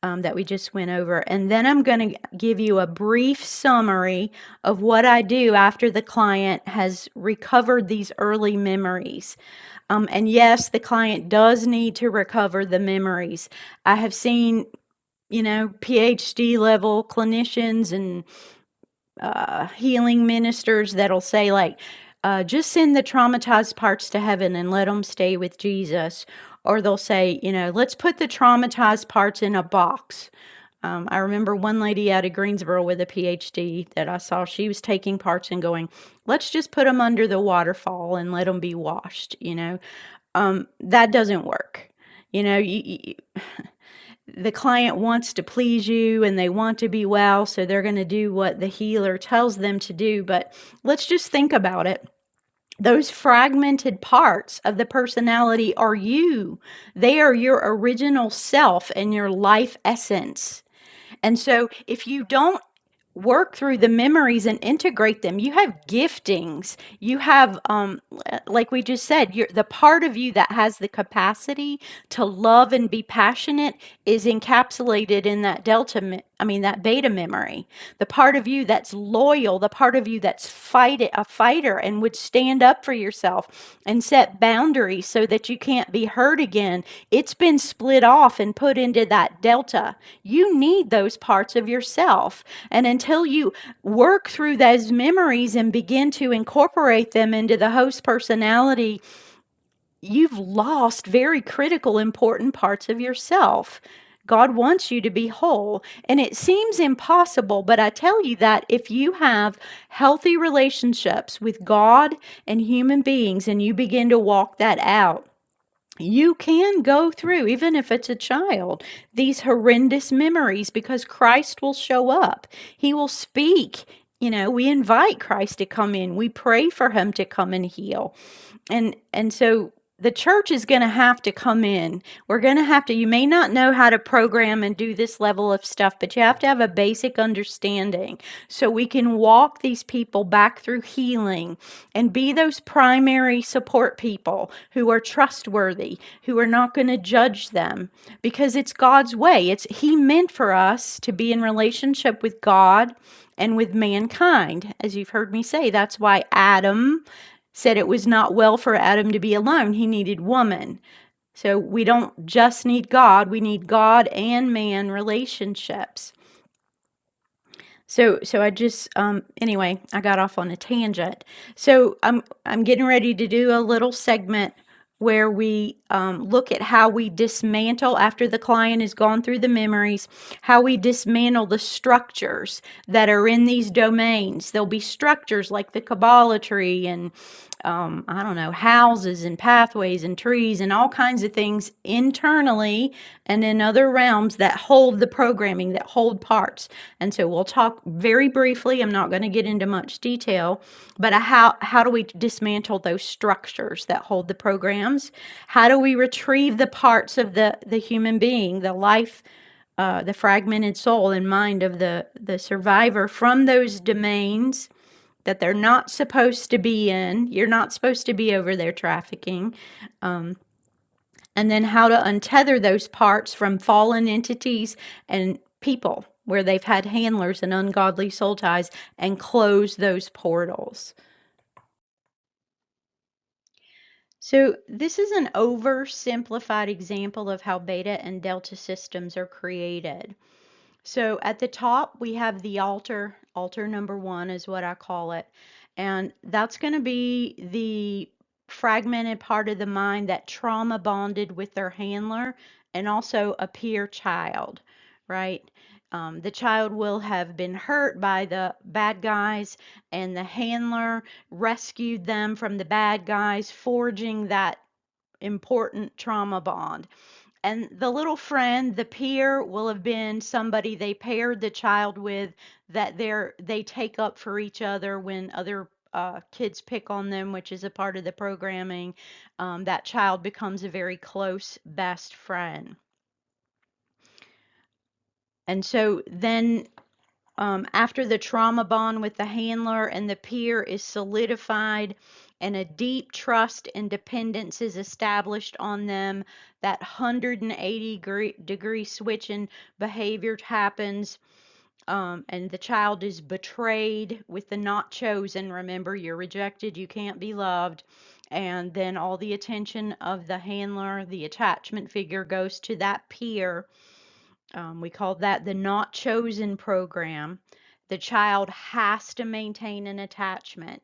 that we just went over. And then I'm going to give you a brief summary of what I do after the client has recovered these early memories. And yes, the client does need to recover the memories. I have seen, PhD level clinicians and healing ministers that'll say, like, just send the traumatized parts to heaven and let them stay with Jesus. Or they'll say, let's put the traumatized parts in a box. I remember one lady out of Greensboro with a PhD that I saw, she was taking parts and going, let's just put them under the waterfall and let them be washed. That doesn't work. The client wants to please you and they want to be well, so they're going to do what the healer tells them to do. But let's just think about it. Those fragmented parts of the personality are you. They are your original self and your life essence. And so if you don't work through the memories and integrate them, you have giftings. You have, like we just said, the part of you that has the capacity to love and be passionate is encapsulated in that that beta memory. The part of you that's loyal, the part of you that's a fighter and would stand up for yourself and set boundaries so that you can't be hurt again, it's been split off and put into that delta. You need those parts of yourself. And until you work through those memories and begin to incorporate them into the host personality, you've lost very critical, important parts of yourself. God wants you to be whole. And it seems impossible, but I tell you that if you have healthy relationships with God and human beings and you begin to walk that out, you can go through, even if it's a child, these horrendous memories, because Christ will show up. He will speak. We invite Christ to come in. We pray for him to come and heal. And so the church is going to have to come in. We're going to have to, you may not know how to program and do this level of stuff, but you have to have a basic understanding so we can walk these people back through healing and be those primary support people who are trustworthy, who are not going to judge them, because it's God's way. He meant for us to be in relationship with God and with mankind. As you've heard me say, that's why Adam said it was not well for Adam to be alone. He needed woman. So we don't just need God, we need God and man relationships. So I just anyway, I got off on a tangent. So I'm getting ready to do a little segment where we look at how we dismantle, after the client has gone through the memories, how we dismantle the structures that are in these domains. There'll be structures like the Kabbalah tree and I don't know, houses and pathways and trees and all kinds of things internally and in other realms that hold the programming, that hold parts. And so we'll talk very briefly. I'm not going to get into much detail, but how do we dismantle those structures that hold the programs? How do we retrieve the parts of the human being, the life, the fragmented soul and mind of the survivor from those domains that they're not supposed to be in? You're not supposed to be over there trafficking. And then how to untether those parts from fallen entities and people where they've had handlers and ungodly soul ties, and close those portals. So this is an oversimplified example of how beta and delta systems are created. So at the top, we have the altar. Altar number 1 is what I call it. And that's going to be the fragmented part of the mind that trauma bonded with their handler and also a peer child, right? The child will have been hurt by the bad guys, and the handler rescued them from the bad guys, forging that important trauma bond. And the little friend, the peer, will have been somebody they paired the child with, that they take up for each other when other kids pick on them, which is a part of the programming. That child becomes a very close best friend. And so then After the trauma bond with the handler and the peer is solidified and a deep trust and dependence is established on them, that 180-degree switch in behavior happens, and the child is betrayed with the not chosen. Remember, you're rejected, you can't be loved. And then all the attention of the handler, the attachment figure, goes to that peer. We call that the not chosen program. The child has to maintain an attachment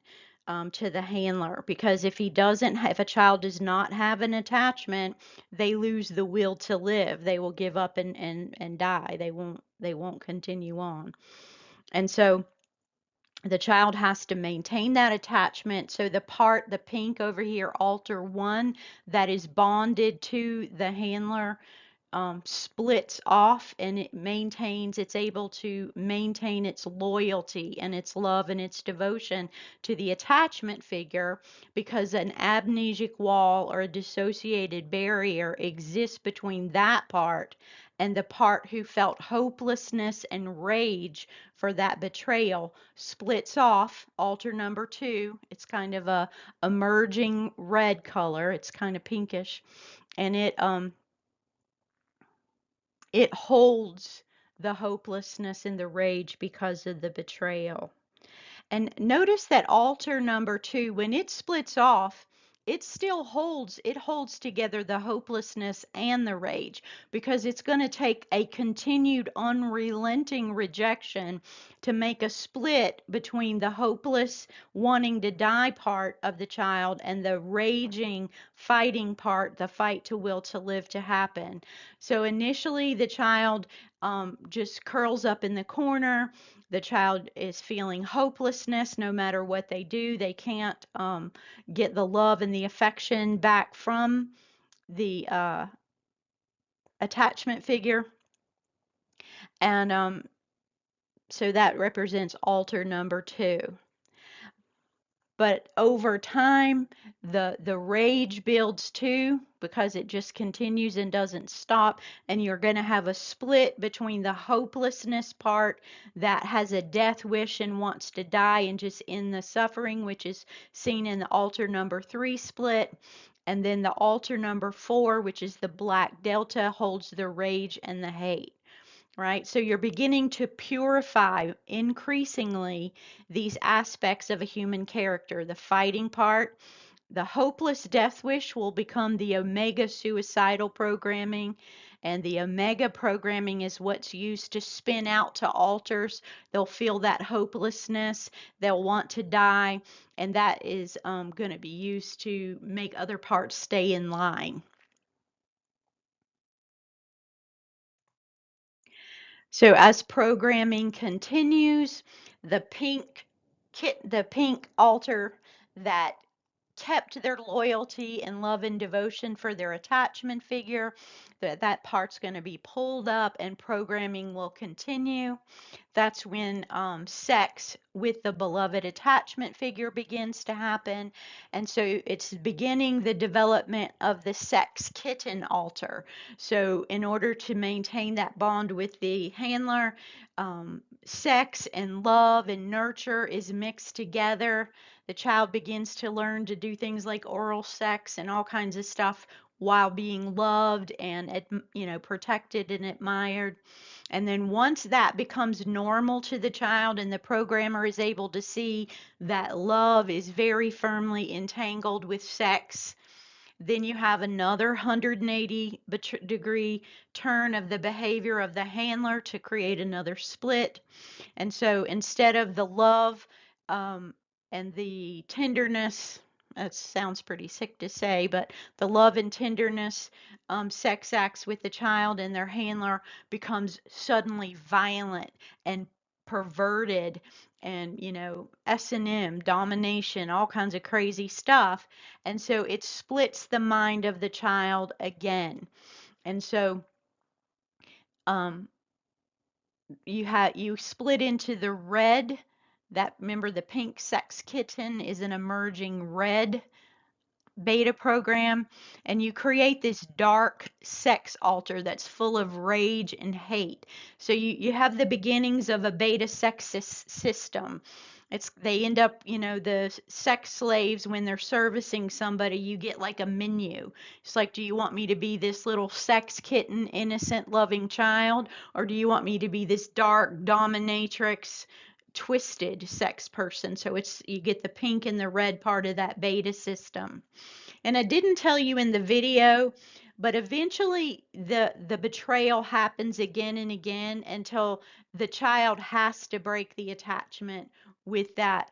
to the handler, because if he doesn't, if a child does not have an attachment, they lose the will to live. They will give up and die. They won't continue on. And so the child has to maintain that attachment. So the pink over here, alter one, that is bonded to the handler, splits off, and it's able to maintain its loyalty and its love and its devotion to the attachment figure, because an amnesic wall or a dissociated barrier exists between that part and the part who felt hopelessness and rage for that betrayal. Splits off, alter number two. It's kind of a emerging red color. It's kind of pinkish, and it holds the hopelessness and the rage because of the betrayal. And notice that altar number two, when it splits off, it holds together the hopelessness and the rage, because it's going to take a continued unrelenting rejection to make a split between the hopeless wanting to die part of the child and the raging fighting part, the fight to will to live to happen. So initially the child just curls up in the corner. The child is feeling hopelessness. No matter what they do, they can't get the love and the affection back from the attachment figure. And so that represents altar number two. But over time, the rage builds too, because it just continues and doesn't stop, and you're going to have a split between the hopelessness part that has a death wish and wants to die and just end the suffering, which is seen in the altar number three split, and then the altar number four, which is the black delta, holds the rage and the hate. Right? So you're beginning to purify increasingly these aspects of a human character. The fighting part, the hopeless death wish will become the omega suicidal programming. And the omega programming is what's used to spin out to altars. They'll feel that hopelessness, they'll want to die, and that is going to be used to make other parts stay in line. So as programming continues, the pink altar that kept their loyalty and love and devotion for their attachment figure, that part's going to be pulled up and programming will continue. That's when sex with the beloved attachment figure begins to happen. And so it's beginning the development of the sex kitten altar. So, in order to maintain that bond with the handler, sex and love and nurture is mixed together. The child begins to learn to do things like oral sex and all kinds of stuff while being loved and protected and admired. And then once that becomes normal to the child and the programmer is able to see that love is very firmly entangled with sex, then you have another 180-degree turn of the behavior of the handler to create another split. And so instead of the love and the tenderness, that sounds pretty sick to say, but the love and tenderness sex acts with the child and their handler becomes suddenly violent and perverted, and S&M, domination, all kinds of crazy stuff. And so it splits the mind of the child again. And so um, you split into the red. That, remember, the pink sex kitten is an emerging red beta program, and you create this dark sex altar that's full of rage and hate. So you have the beginnings of a beta sex system. It's they end up, the sex slaves, when they're servicing somebody, you get like a menu. It's like, do you want me to be this little sex kitten, innocent, loving child, or do you want me to be this dark dominatrix, twisted sex person? So it's you get the pink and the red part of that beta system. And I didn't tell you in the video, but eventually the betrayal happens again and again until the child has to break the attachment with that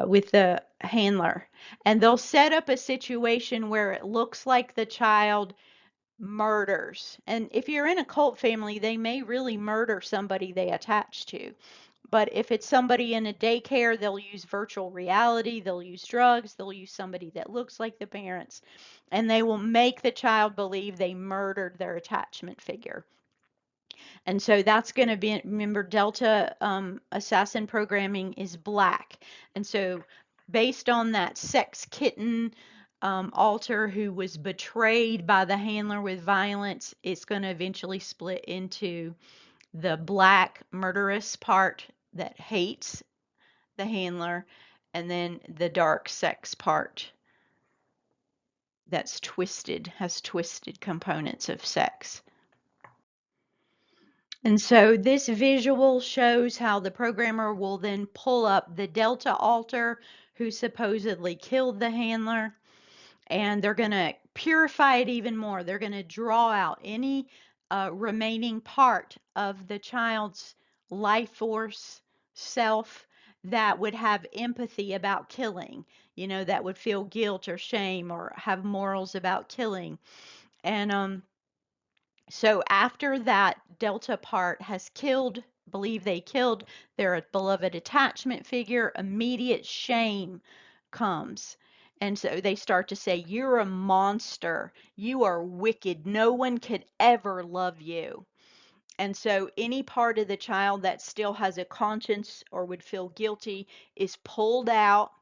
with the handler. And they'll set up a situation where it looks like the child murders. And if you're in a cult family, they may really murder somebody they attach to. But if it's somebody in a daycare, they'll use virtual reality, they'll use drugs, they'll use somebody that looks like the parents, and they will make the child believe they murdered their attachment figure. And so that's going to be, remember, Delta assassin programming is black. And so, based on that sex kitten alter who was betrayed by the handler with violence, it's going to eventually split into the black murderous part that hates the handler, and then the dark sex part that's twisted, has twisted components of sex. And so this visual shows how the programmer will then pull up the Delta alter who supposedly killed the handler, and they're going to purify it even more. They're going to draw out any remaining part of the child's life force self that would have empathy about killing, that would feel guilt or shame or have morals about killing. And so after that Delta part has killed, believe they killed their beloved attachment figure, immediate shame comes. And so they start to say, you're a monster. You are wicked. No one could ever love you. And so any part of the child that still has a conscience or would feel guilty is pulled out.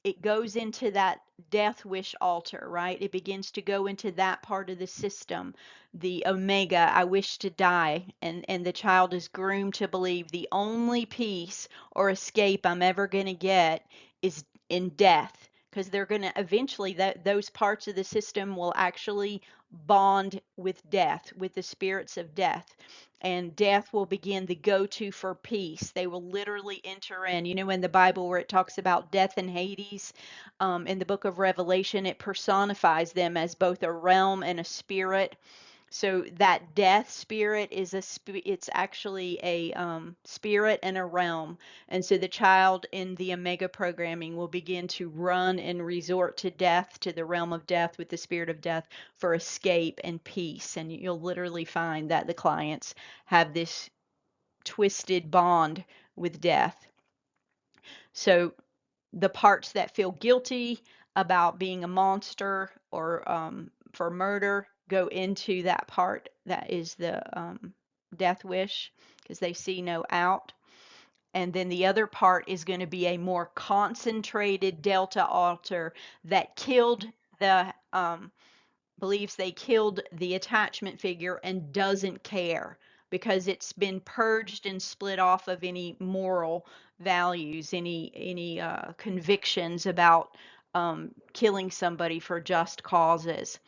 It goes into that death wish altar, right? It begins to go into that part of the system, the omega, I wish to die. And the child is groomed to believe the only peace or escape I'm ever going to get is in death. Because they're going to eventually, those parts of the system will actually bond with death, with the spirits of death, and death will begin the go-to for peace. They will literally enter in. In the Bible where it talks about death and Hades, in the book of Revelation, it personifies them as both a realm and a spirit. So that death spirit is it's actually a spirit and a realm. And so the child in the Omega programming will begin to run and resort to death, to the realm of death with the spirit of death for escape and peace. And you'll literally find that the clients have this twisted bond with death. So the parts that feel guilty about being a monster or for murder go into that part that is the death wish because they see no out. And then the other part is going to be a more concentrated Delta alter that killed the believes they killed the attachment figure and doesn't care because it's been purged and split off of any moral values, any convictions about killing somebody for just causes.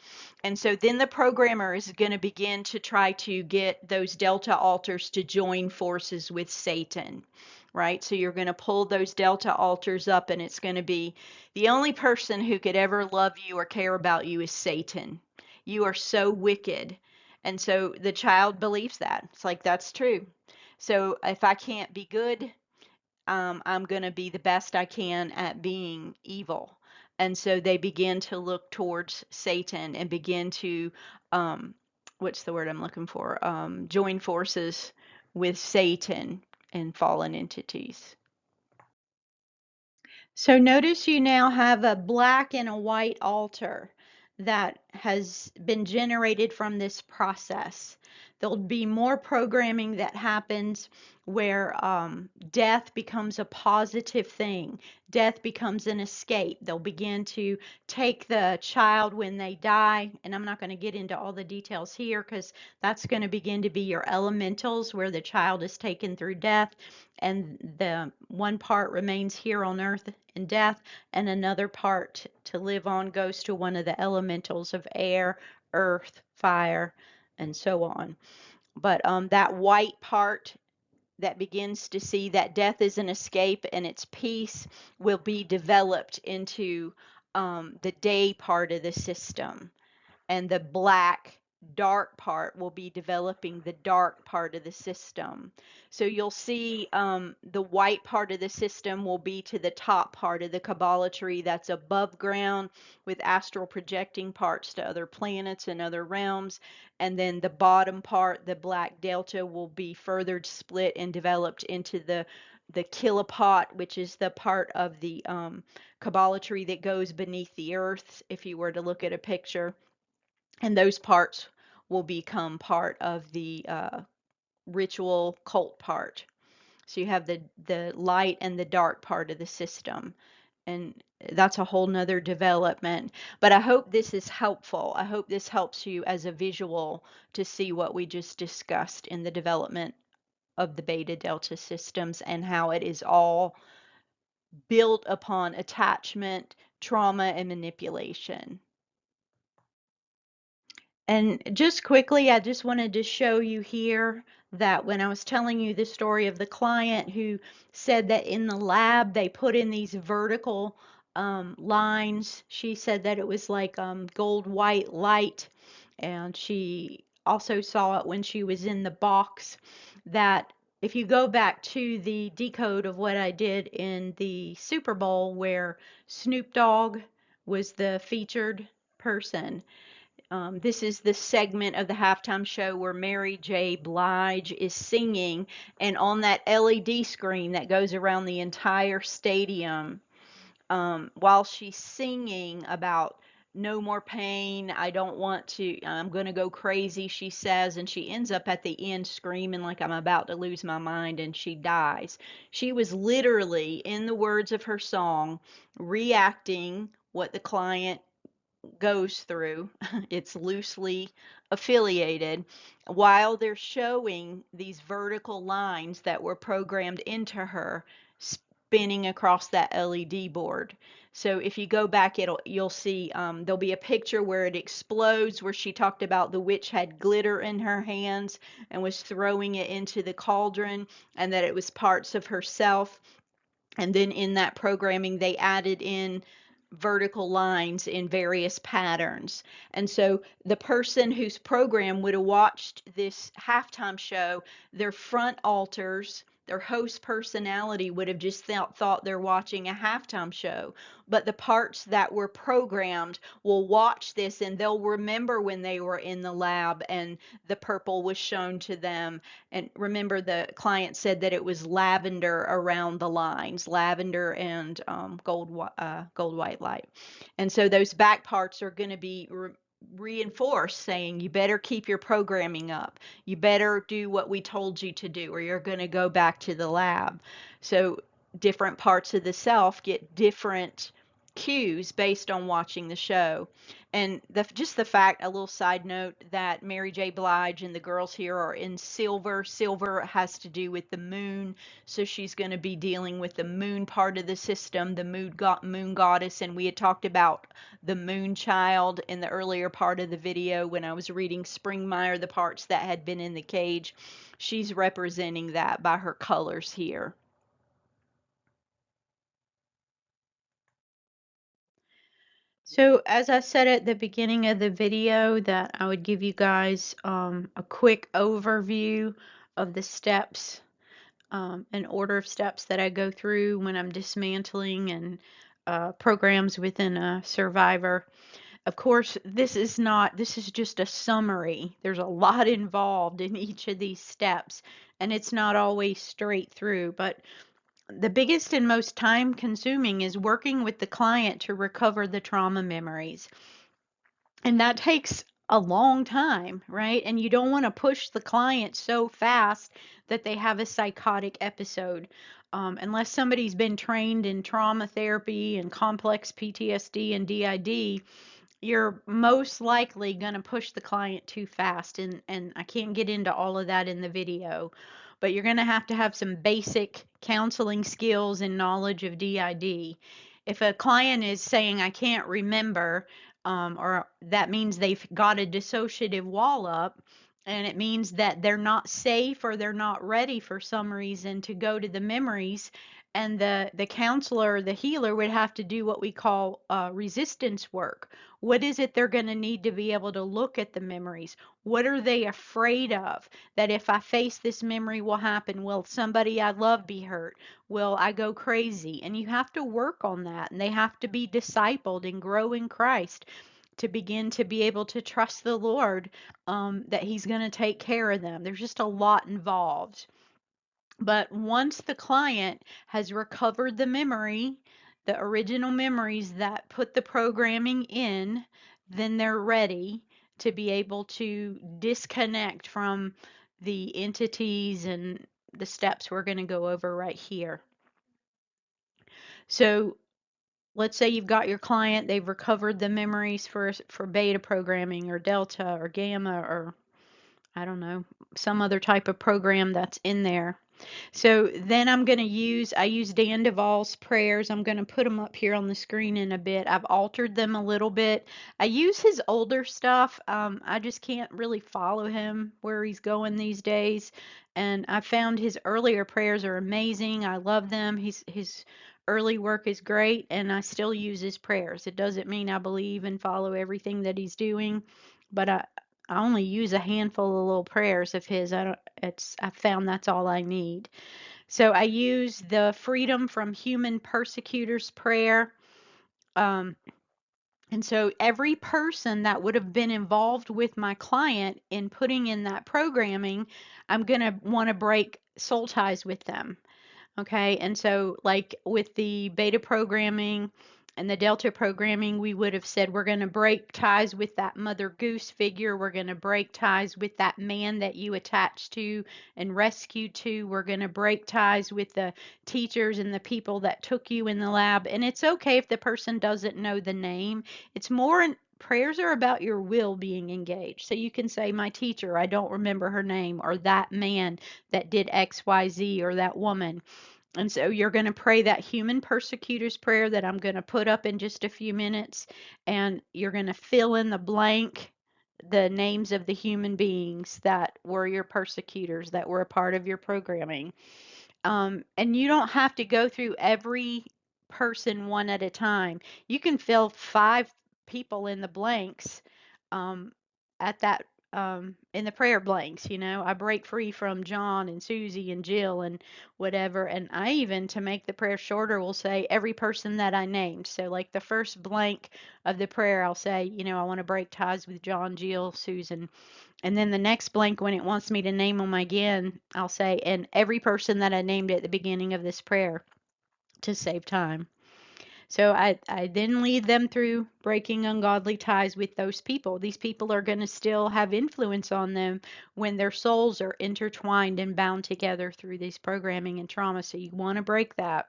And so then the programmer is going to begin to try to get those Delta alters to join forces with Satan, right? So you're going to pull those Delta alters up, and it's going to be the only person who could ever love you or care about you is Satan. You are so wicked. And so the child believes that. It's like, that's true. So if I can't be good, I'm going to be the best I can at being evil. And so they begin to look towards Satan and begin to, what's the word I'm looking for? Join forces with Satan and fallen entities. So notice you now have a black and a white altar that has been generated from this process. There'll be more programming that happens where death becomes a positive thing. Death becomes an escape. They'll begin to take the child when they die, and I'm not going to get into all the details here because that's going to begin to be your elementals where the child is taken through death, and the one part remains here on earth in death, and another part to live on goes to one of the elementals of air, earth, fire, and so on. But that white part that begins to see that death is an escape and its peace will be developed into the day part of the system, and the black dark part will be developing the dark part of the system. So you'll see the white part of the system will be to the top part of the Kabbalah tree that's above ground, with astral projecting parts to other planets and other realms. And then the bottom part, the black delta, will be further split and developed into the kilopot, which is the part of the Kabbalah tree that goes beneath the earth, if you were to look at a picture, and those parts will become part of the ritual cult part. So you have the light and the dark part of the system, and that's a whole nother development. But I hope this is helpful. I hope this helps you as a visual to see what we just discussed in the development of the beta delta systems and how it is all built upon attachment, trauma, and manipulation. And just quickly, I just wanted to show you here that when I was telling you the story of the client who said that in the lab they put in these vertical lines, she said that it was like gold white light. And she also saw it when she was in the box. That if you go back to the decode of what I did in the Super Bowl, where Snoop Dogg was the featured person, this is the segment of the halftime show where Mary J. Blige is singing, and on that LED screen that goes around the entire stadium, while she's singing about no more pain, I don't want to, I'm going to go crazy, she says, and she ends up at the end screaming like I'm about to lose my mind, and she dies. She was literally, in the words of her song, reacting what the client goes through. It's loosely affiliated, while they're showing these vertical lines that were programmed into her spinning across that LED board. So if you go back, you'll see there'll be a picture where it explodes, where she talked about the witch had glitter in her hands and was throwing it into the cauldron, and that it was parts of herself. And then in that programming, they added in vertical lines in various patterns. And so the person whose program would have watched this halftime show, their front alters, their host personality would have just thought they're watching a halftime show. But the parts that were programmed will watch this, and they'll remember when they were in the lab and the purple was shown to them. And remember, the client said that it was lavender around the lines, lavender and gold white light. And so those back parts are going to be reinforced, saying you better keep your programming up, you better do what we told you to do, or you're going to go back to the lab. So different parts of the self get different cues based on watching the show. And just the fact, a little side note, that Mary J. Blige and the girls here are in silver. Silver has to do with the moon, so she's going to be dealing with the moon part of the system, the moon goddess. And we had talked about the moon child in the earlier part of the video when I was reading Springmeyer, the parts that had been in the cage. She's representing that by her colors here. So, as I said at the beginning of the video, that I would give you guys a quick overview of the steps, an order of steps that I go through when I'm dismantling and programs within a survivor. Of course, this is just a summary. There's a lot involved in each of these steps, and it's not always straight through, but the biggest and most time consuming is working with the client to recover the trauma memories. And that takes a long time, right? And you don't want to push the client so fast that they have a psychotic episode. Unless somebody's been trained in trauma therapy and complex PTSD and DID, you're most likely going to push the client too fast. And I can't get into all of that in the video, but you're going to have some basic counseling skills and knowledge of DID. If a client is saying, I can't remember, or that means they've got a dissociative wall up, and it means that they're not safe or they're not ready for some reason to go to the memories. And the counselor, the healer, would have to do what we call resistance work. What is it they're going to need to be able to look at the memories? What are they afraid of? That if I face this memory will happen? Will somebody I love be hurt? Will I go crazy? And you have to work on that. And they have to be discipled and grow in Christ to begin to be able to trust the Lord, that He's going to take care of them. There's just a lot involved. But once the client has recovered the memory, the original memories that put the programming in, then they're ready to be able to disconnect from the entities and the steps we're going to go over right here. So let's say you've got your client, they've recovered the memories for beta programming or delta or gamma, or I don't know, some other type of program that's in there. So then I use Dan Duvall's prayers. I'm going to put them up here on the screen in a bit. I've altered them a little bit. I use his older stuff. I just can't really follow him where he's going these days. And I found his earlier prayers are amazing. I love them. His early work is great, and I still use his prayers. It doesn't mean I believe and follow everything that he's doing, but I only use a handful of little prayers of his. I found that's all I need. So I use the Freedom from Human Persecutors prayer. Um, and so every person that would have been involved with my client in putting in that programming, I'm going to want to break soul ties with them. Okay, and so like with the beta programming and the delta programming, we would have said we're going to break ties with that mother goose figure. We're going to break ties with that man that you attached to and rescued to. We're going to break ties with the teachers and the people that took you in the lab. And it's okay if the person doesn't know the name. It's more prayers are about your will being engaged. So you can say, my teacher, I don't remember her name, or that man that did XYZ, or that woman. And so you're going to pray that human persecutor's prayer that I'm going to put up in just a few minutes. And you're going to fill in the blank, the names of the human beings that were your persecutors, that were a part of your programming. And you don't have to go through every person one at a time. You can fill 5 people in the blanks, um, at that, in the prayer blanks. I break free from John and Susie and Jill and whatever. And I even, to make the prayer shorter, will say every person that I named. So like the first blank of the prayer, I'll say, I want to break ties with John, Jill, Susan. And then the next blank, when it wants me to name them again, I'll say, and every person that I named at the beginning of this prayer, to save time. So I then lead them through breaking ungodly ties with those people. These people are going to still have influence on them when their souls are intertwined and bound together through this programming and trauma. So you want to break that.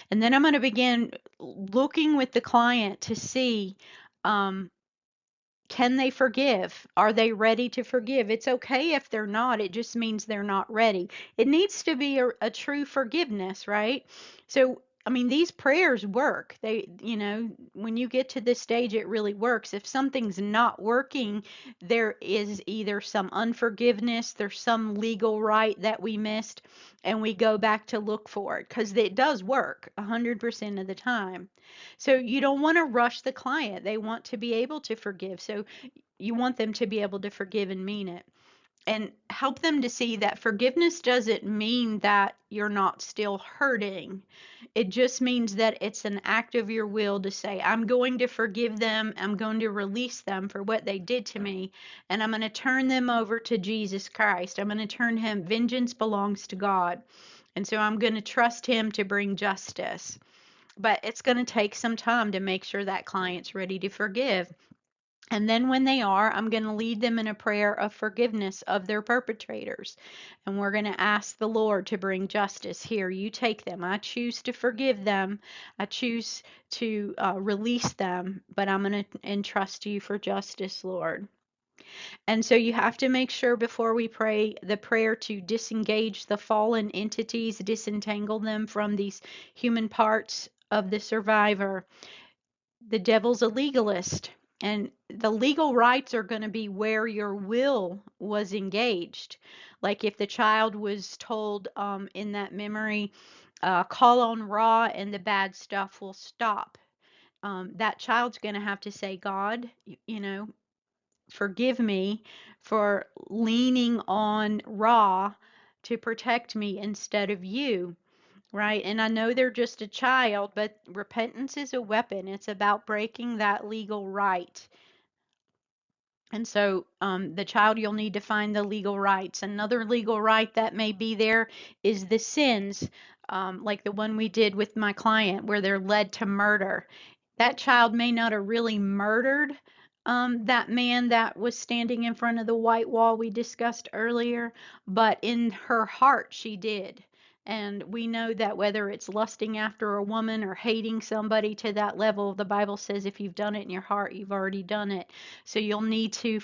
And then I'm going to begin looking with the client to see, um, can they forgive? Are they ready to forgive? It's okay if they're not. It just means they're not ready. It needs to be a true forgiveness, right? So, I mean, these prayers work. When you get to this stage, it really works. If something's not working, there is either some unforgiveness, there's some legal right that we missed, and we go back to look for it because it does work 100% of the time. So you don't want to rush the client. They want to be able to forgive. So you want them to be able to forgive and mean it. And help them to see that forgiveness doesn't mean that you're not still hurting. It just means that it's an act of your will to say, I'm going to forgive them. I'm going to release them for what they did to me. And I'm going to turn them over to Jesus Christ. I'm going to turn him, vengeance belongs to God. And so I'm going to trust him to bring justice. But it's going to take some time to make sure that client's ready to forgive. And then when they are, I'm going to lead them in a prayer of forgiveness of their perpetrators. And we're going to ask the Lord to bring justice. Here, you take them. I choose to forgive them. I choose to release them, but I'm going to entrust you for justice, Lord. And so you have to make sure before we pray the prayer to disengage the fallen entities, disentangle them from these human parts of the survivor. The devil's a legalist, and the legal rights are going to be where your will was engaged. Like if the child was told in that memory, call on Ra and the bad stuff will stop. That child's going to have to say, God, forgive me for leaning on Ra to protect me instead of you. Right. And I know they're just a child, but repentance is a weapon. It's about breaking that legal right. And so the child, you'll need to find the legal rights. Another legal right that may be there is the sins, like the one we did with my client where they're led to murder. That child may not have really murdered that man that was standing in front of the white wall we discussed earlier, but in her heart she did. And we know that whether it's lusting after a woman or hating somebody to that level, the Bible says if you've done it in your heart, you've already done it. So you'll need to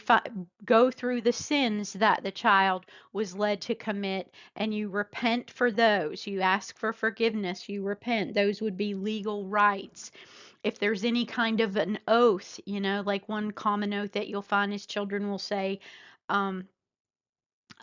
go through the sins that the child was led to commit, and you repent for those. You ask for forgiveness, you repent. Those would be legal rights. If there's any kind of an oath, like one common oath that you'll find is children will say, um,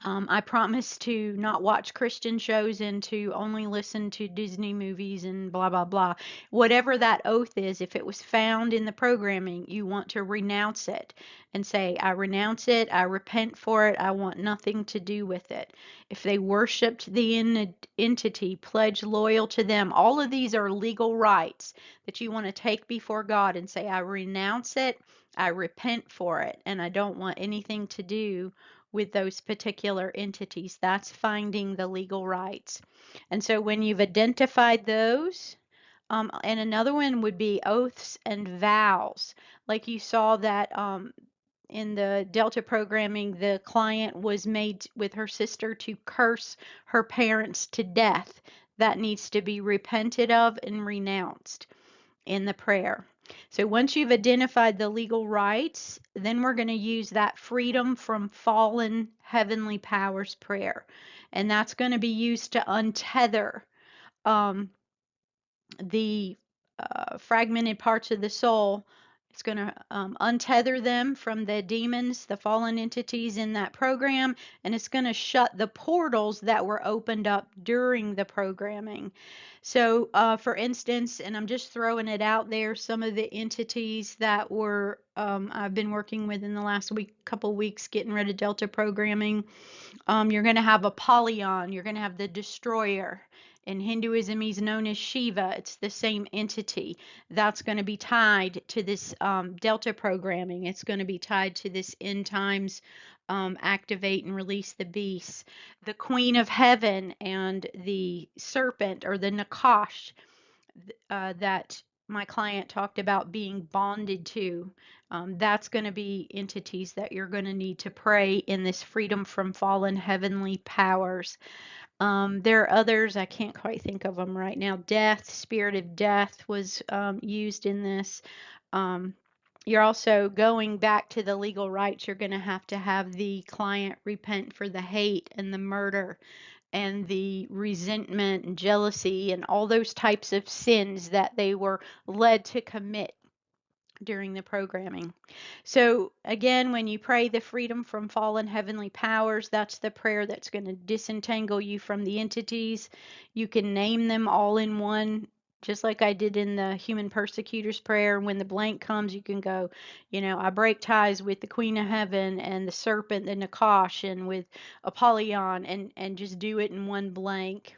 I promise to not watch Christian shows and to only listen to Disney movies and blah, blah, blah. Whatever that oath is, if it was found in the programming, you want to renounce it and say, I renounce it, I repent for it, I want nothing to do with it. If they worshiped the entity, pledge loyal to them, all of these are legal rights that you want to take before God and say, I renounce it, I repent for it, and I don't want anything to do with those particular entities. That's finding the legal rights. And so when you've identified those, and another one would be oaths and vows. Like you saw that in the Delta programming, the client was made with her sister to curse her parents to death. That needs to be repented of and renounced in the prayer. So once you've identified the legal rights, then we're going to use that freedom from fallen heavenly powers prayer. And that's going to be used to untether um, the fragmented parts of the soul. It's going to untether them from the demons, the fallen entities in that program, and it's going to shut the portals that were opened up during the programming. So, for instance, and I'm just throwing it out there, some of the entities that were I've been working with in the last couple weeks, getting rid of Delta programming. You're going to have Apollyon. You're going to have the Destroyer. In Hinduism, he's known as Shiva. It's the same entity. That's going to be tied to this Delta programming. It's going to be tied to this end times activate and release the beasts. The Queen of Heaven and the serpent or the Nakash that my client talked about being bonded to. That's going to be entities that you're going to need to pray in this freedom from fallen heavenly powers. There are others, I can't quite think of them right now. Death, spirit of death was used in this. Um, you're also going back to the legal rights. You're going to have the client repent for the hate and the murder and the resentment and jealousy and all those types of sins that they were led to commit during the programming. So, again, when you pray the freedom from fallen heavenly powers, that's the prayer that's going to disentangle you from the entities. You can name them all in one, just like I did in the human persecutors prayer. When the blank comes, you can go, I break ties with the Queen of Heaven and the serpent, the Nakash, and with Apollyon, and just do it in one blank.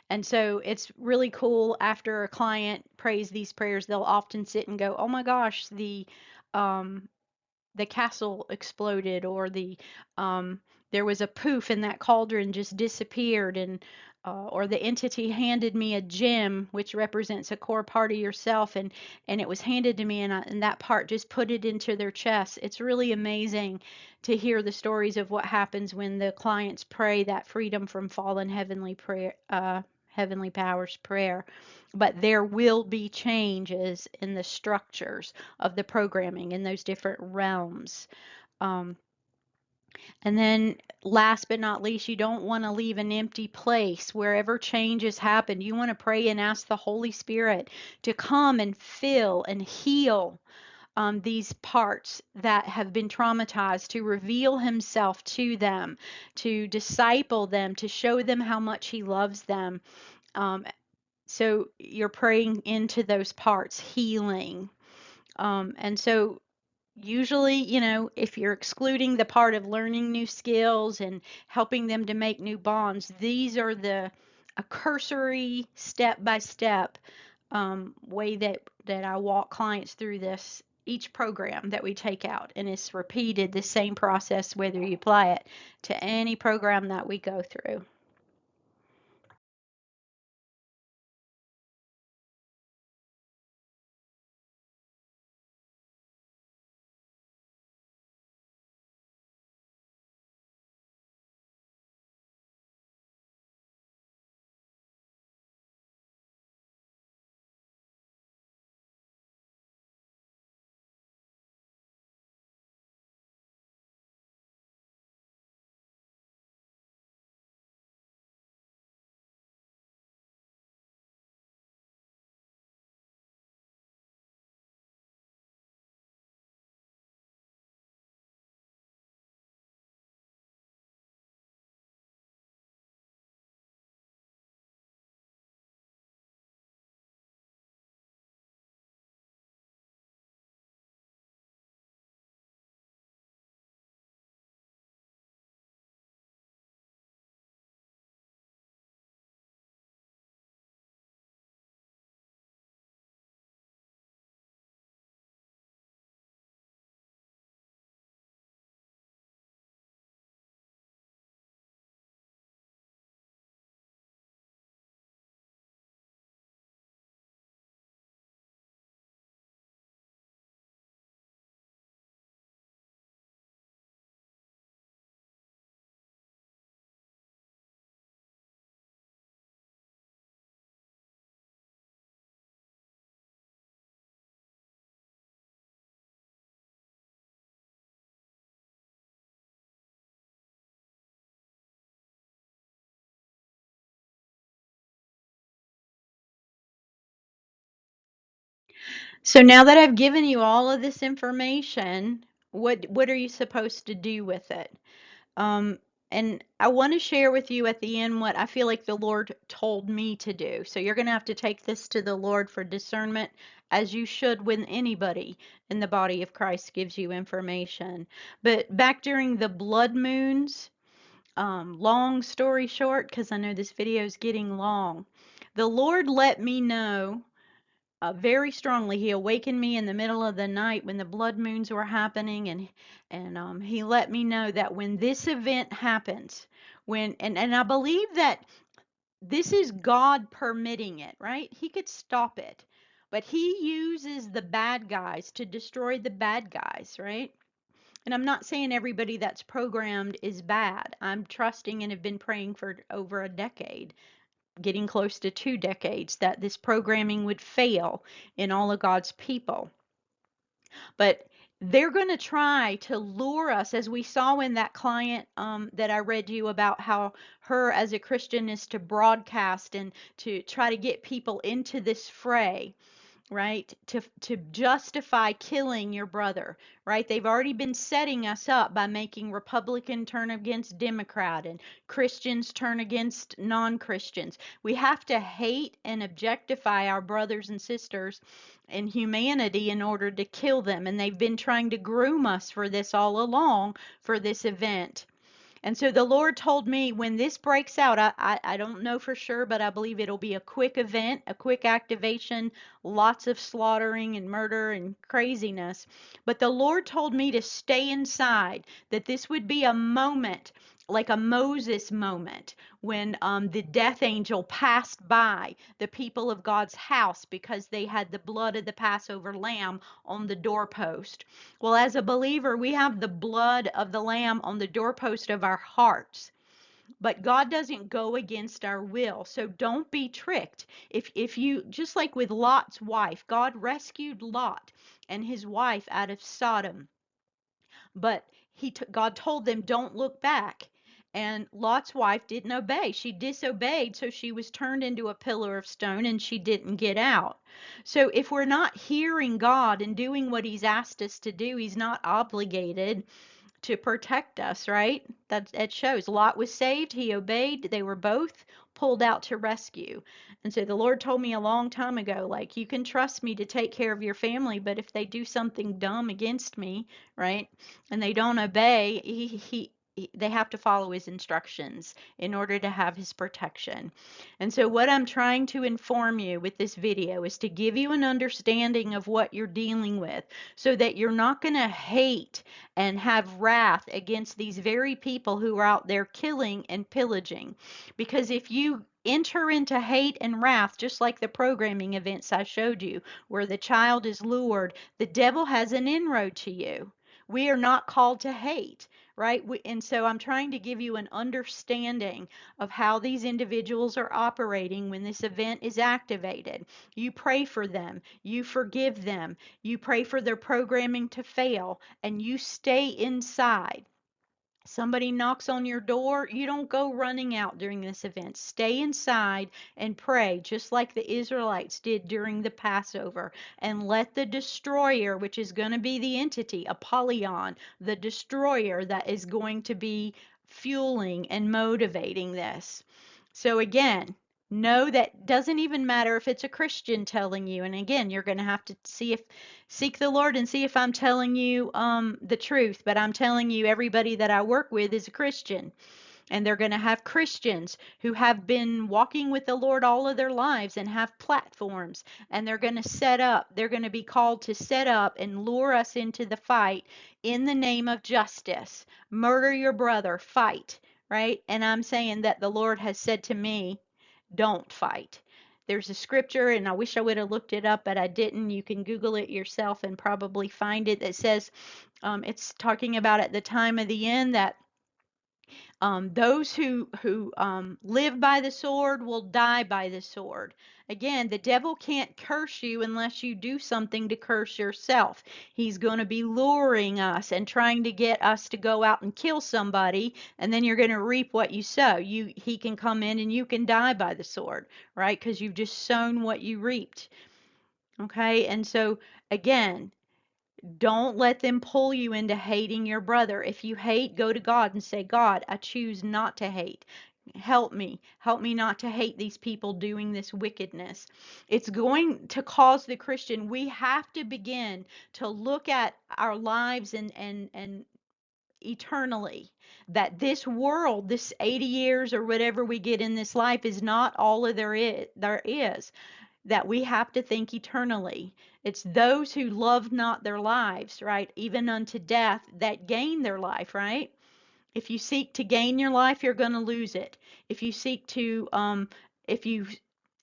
And so it's really cool after a client prays these prayers, they'll often sit and go, "Oh my gosh, um the castle exploded," or um there was a poof and that cauldron just disappeared, and or the entity handed me a gem, which represents a core part of yourself, and it was handed to me, and that part just put it into their chest. It's really amazing to hear the stories of what happens when the clients pray that freedom from fallen heavenly prayer, heavenly powers prayer. But there will be changes in the structures of the programming in those different realms. Um, and then, last but not least, you don't want to leave an empty place. Wherever changes happen, you want to pray and ask the Holy Spirit to come and fill and heal these parts that have been traumatized, to reveal Himself to them, to disciple them, to show them how much He loves them. Um, so you're praying into those parts, healing. And so usually, if you're excluding the part of learning new skills and helping them to make new bonds, these are a cursory step by step way that I walk clients through this each program that we take out, and it's repeated the same process whether you apply it to any program that we go through. So now that I've given you all of this information, what are you supposed to do with it? Um, and I want to share with you at the end what I feel like the Lord told me to do. So you're going to have to take this to the Lord for discernment, as you should when anybody in the body of Christ gives you information. But back during the blood moons, long story short, because I know this video is getting long, the Lord let me know very strongly. He awakened me in the middle of the night when the blood moons were happening, and he let me know that when this event happens, and I believe that this is God permitting it, right? He could stop it, but he uses the bad guys to destroy the bad guys, right? And I'm not saying everybody that's programmed is bad. I'm trusting and have been praying for over a decade, getting close to 2 decades, that this programming would fail in all of God's people. But they're going to try to lure us, as we saw in that client that I read you about, how her as a Christian is to broadcast and to try to get people into this fray, right? To justify killing your brother, right? They've already been setting us up by making Republican turn against Democrat and Christians turn against non-Christians. We have to hate and objectify our brothers and sisters in humanity in order to kill them, and they've been trying to groom us for this all along, for this event. And so the Lord told me, when this breaks out, I don't know for sure, but I believe it'll be a quick event, a quick activation, lots of slaughtering and murder and craziness. But the Lord told me to stay inside, that this would be a moment like a Moses moment when the death angel passed by the people of God's house because they had the blood of the Passover lamb on the doorpost. Well, as a believer, we have the blood of the lamb on the doorpost of our hearts. But God doesn't go against our will. So don't be tricked. If you, just like with Lot's wife, God rescued Lot and his wife out of Sodom. But God told them, don't look back. And Lot's wife didn't obey. She disobeyed, so she was turned into a pillar of stone and she didn't get out. So if we're not hearing God and doing what he's asked us to do, he's not obligated to protect us, right? That it shows. Lot was saved, he obeyed, they were both pulled out to rescue. And so the Lord told me a long time ago, like, you can trust me to take care of your family, but if they do something dumb against me, right, and they don't obey, they have to follow his instructions in order to have his protection. And so what I'm trying to inform you with this video is to give you an understanding of what you're dealing with so that you're not going to hate and have wrath against these very people who are out there killing and pillaging. Because if you enter into hate and wrath, just like the programming events I showed you, where the child is lured, the devil has an inroad to you. We are not called to hate, right? And so I'm trying to give you an understanding of how these individuals are operating when this event is activated. You pray for them, you forgive them, you pray for their programming to fail, and you stay inside. Somebody knocks on your door, you don't go running out during this event. Stay inside and pray, just like the Israelites did during the Passover, and let the destroyer, which is going to be the entity, Apollyon, the destroyer that is going to be fueling and motivating this. So again, know that doesn't even matter if it's a Christian telling you. And again, you're going to have to seek the Lord and see if I'm telling you the truth. But I'm telling you, everybody that I work with is a Christian. And they're going to have Christians who have been walking with the Lord all of their lives and have platforms. And they're going to they're going to be called to set up and lure us into the fight in the name of justice. Murder your brother, fight, right? And I'm saying that the Lord has said to me, don't fight. There's a scripture, and I wish I would have looked it up, but I didn't. You can Google it yourself and probably find it. That says, it's talking about at the time of the end that those who live by the sword will die by the sword. Again, the devil can't curse you unless you do something to curse yourself. He's going to be luring us and trying to get us to go out and kill somebody, and then you're going to reap what you sow. He can come in and you can die by the sword, right? Because you've just sown what you reaped. Okay, and so again, don't let them pull you into hating your brother. If you hate, go to God and say, God, I choose not to hate. Help me. Help me not to hate these people doing this wickedness. It's going to cause the Christian, we have to begin to look at our lives and eternally. That this world, this 80 years or whatever we get in this life, is not all of there is, that we have to think eternally. It's those who love not their lives, right, even unto death, that gain their life, right? If you seek to gain your life, you're going to lose it. If you seek to, if you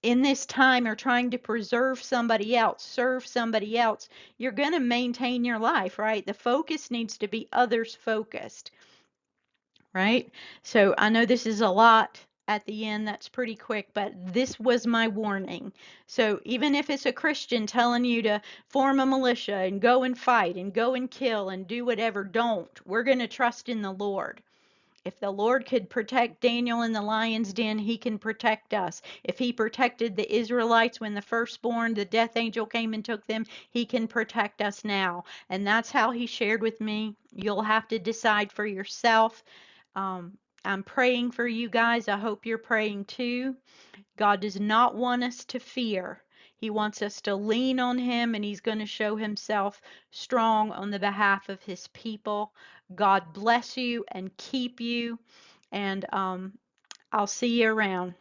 in this time are trying to preserve somebody else, serve somebody else, you're going to maintain your life, right? The focus needs to be others focused, right? So I know this is a lot at the end. That's pretty quick, but this was my warning. So even if it's a Christian telling you to form a militia and go and fight and go and kill and do whatever, don't. We're going to trust in the Lord. If the Lord could protect Daniel in the lion's den, he can protect us. If he protected the Israelites when the firstborn, the death angel came and took them, he can protect us now. And that's how he shared with me. You'll have to decide for yourself. I'm praying for you guys. I hope you're praying too. God does not want us to fear. He wants us to lean on him, and he's going to show himself strong on the behalf of his people. God bless you and keep you, and I'll see you around.